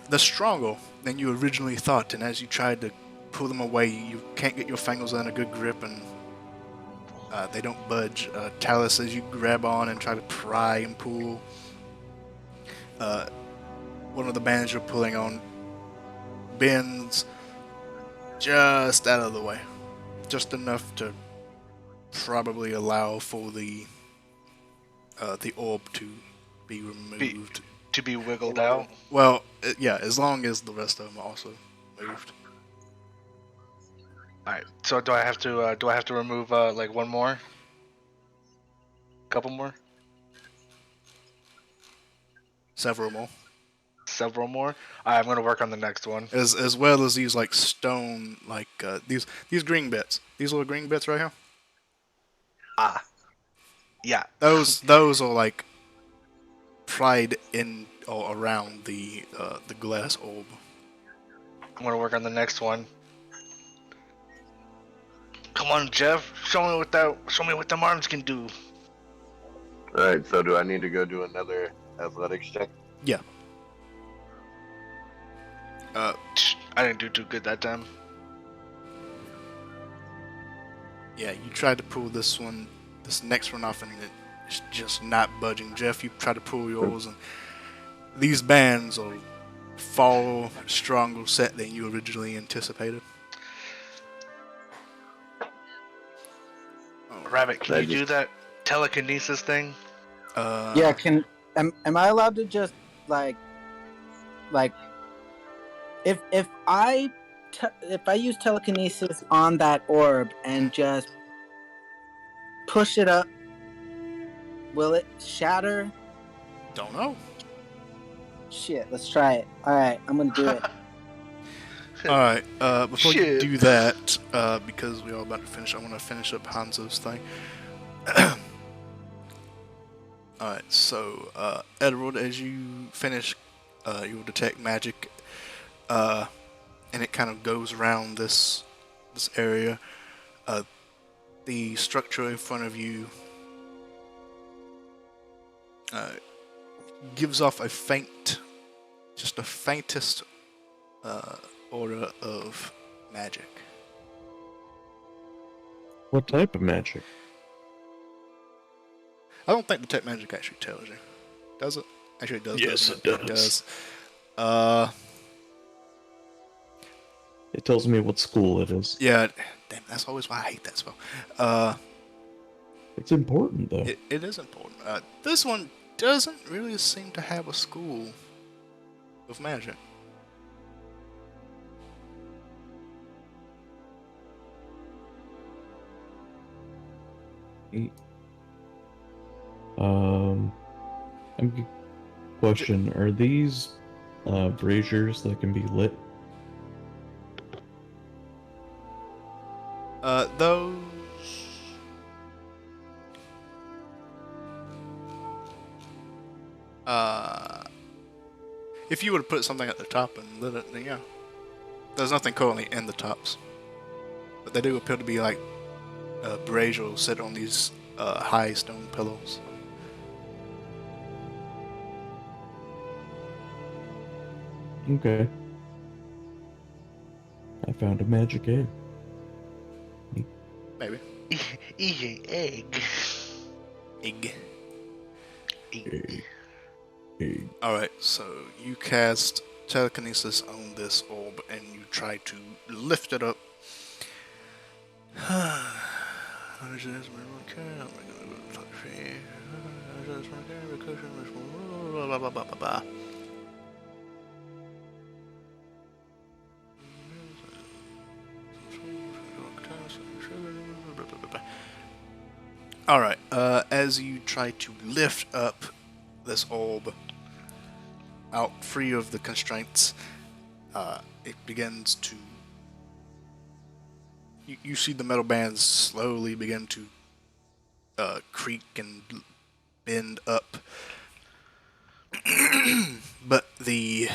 they're stronger than you originally thought, and as you tried to pull them away, you can't get your fingers in a good grip, and they don't budge. Talus, as you grab on and try to pry and pull, one of the bands you're pulling on bends just out of the way, just enough to probably allow for the orb to be removed. To be wiggled out. Well, yeah, as long as the rest of them are also moved. All right. So do I have to remove like one more? Couple more? Several more. Several more? All right, I'm gonna work on the next one. As well as these like stone, like these green bits. These little green bits right here. Ah. Yeah. Those are like pried in or around the glass orb. I'm gonna work on the next one. Come on, Jeff. Show me what them arms can do. Alright, so do I need to go do another athletics check? Yeah. I didn't do too good that time. Yeah, you tried to pull this next one off, and it's just not budging. Jeff, you try to pull yours, and these bands are far stronger set than you originally anticipated. Rabbit, can you do that telekinesis thing? Yeah, am I allowed to just like if I use telekinesis on that orb and just push it up, will it shatter? Don't know. Shit, let's try it. All right, I'm gonna do it. All right. Before you Shit. do that, because we're all about to finish, I want to finish up Hanzo's thing. All right. So, Edward, as you finish, you'll detect magic, and it kind of goes around this area. The structure in front of you gives off a faint, just the faintest aura of magic. What type of magic? I don't think the tech magic actually tells you. Does it? Actually, it does. Yes, doesn't it It does. does. It tells me what school it is. Yeah. Damn, that's always why I hate that spell. It's important, though. It is important. This one doesn't really seem to have a school of magic. Question: are these braziers that can be lit? Those. If you were to put something at the top and lit it, then yeah. There's nothing currently in the tops, but they do appear to be like braziers set on these high stone pillows. Okay. I found a magic egg. Maybe. Eating egg. Egg. Egg. Egg. Alright, so you cast telekinesis on this orb and you try to lift it up. Alright, as you try to lift up this orb out free of the constraints, it begins to... You see the metal bands slowly begin to creak and bend up. But you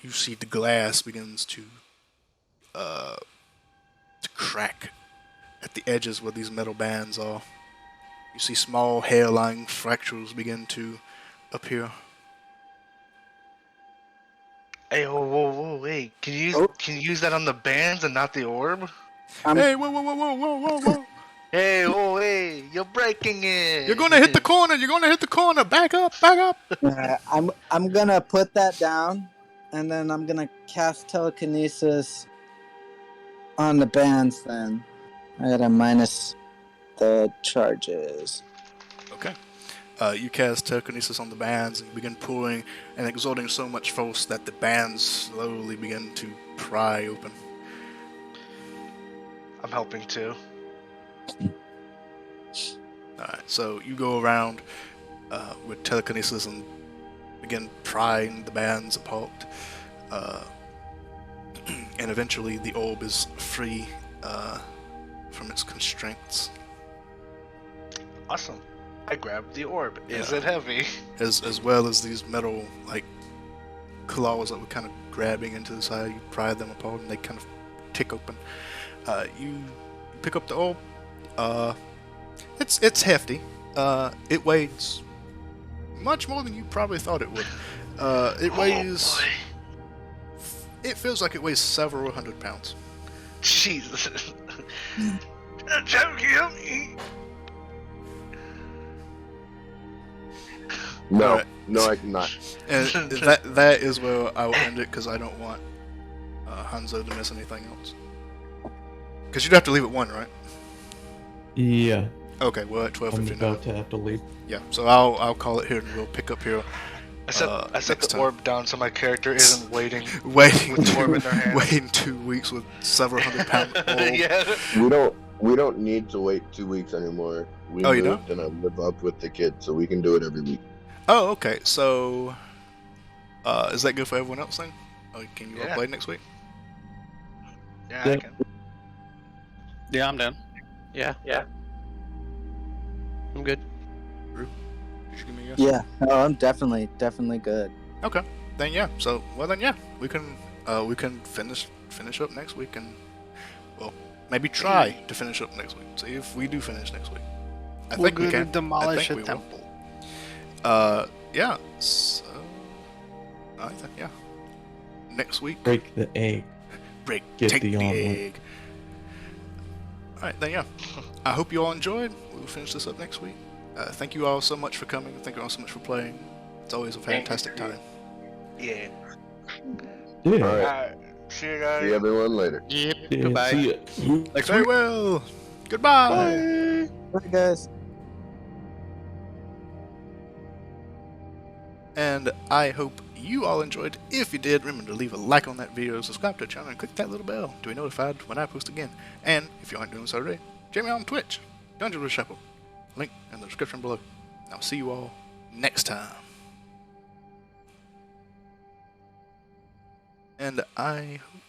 see the glass begins to crack at the edges where these metal bands are, you see small hairline fractures begin to appear. Hey, whoa, wait. Can Oh. you use that on the bands and not the orb? Hey, whoa. Hey, oh, hey, you're breaking it. You're gonna hit the corner. You're gonna hit the corner. Back up. I'm gonna put that down, and then I'm gonna cast telekinesis on the bands. Then I gotta minus the charges. Okay. You cast telekinesis on the bands and begin pulling and exerting so much force that the bands slowly begin to pry open. I'm helping too. Alright, so you go around with telekinesis and begin prying the bands apart. And eventually the orb is free from its constraints. Awesome. I grabbed the orb. Is it heavy? As well as these metal like claws that were kind of grabbing into the side. You pry them apart and they kind of tick open. You pick up the orb. It's hefty. It weighs much more than you probably thought it would. It weighs. It feels like it weighs several hundred pounds. Jesus. Don't kill me. No, Alright. no, I cannot. And that is where I will end it because I don't want Hanzo to miss anything else. Because you'd have to leave at 1, right? Yeah, Okay, we're at I'm 12:59. about to have to leave. Yeah, so I'll call it here and we'll pick up here. I set next the time. orb down so my character isn't waiting Waiting with the orb in their hands. waiting 2 weeks with several hundred-pound orb. Yeah. We don't need to wait 2 weeks anymore. We Oh, you moved and I live up with the kids, so we can do it every week. Oh, okay. So, is that good for everyone else then? Can you all Yeah. play next week? Yeah, Yep. I can. Yeah, I'm down. Yeah. I'm good. Did you give me a yes? Yeah, oh, I'm definitely good. Okay. Then yeah. So we can finish up next week and maybe try to finish up next week. See if we do finish next week. I We're think we gonna can. demolish I a think we will. temple. Yeah. So, I think yeah. Next week, Break the egg. Get take the the omelet. egg. All right, then yeah. I hope you all enjoyed. We'll finish this up next week. Thank you all so much for coming. Thank you all so much for playing. It's always a fantastic time. Yeah. Yeah. Alright. See you guys. See everyone later. Yep. Yeah, Goodbye. see ya. Next Very week. well. Goodbye. Bye, guys. And I hope you all enjoyed. If you did, remember to leave a like on that video, subscribe to the channel, and click that little bell to be notified when I post again. And if you aren't doing so already, join me on Twitch, Dungeon with Shepherd. Link in the description below. I'll see you all next time. And I hope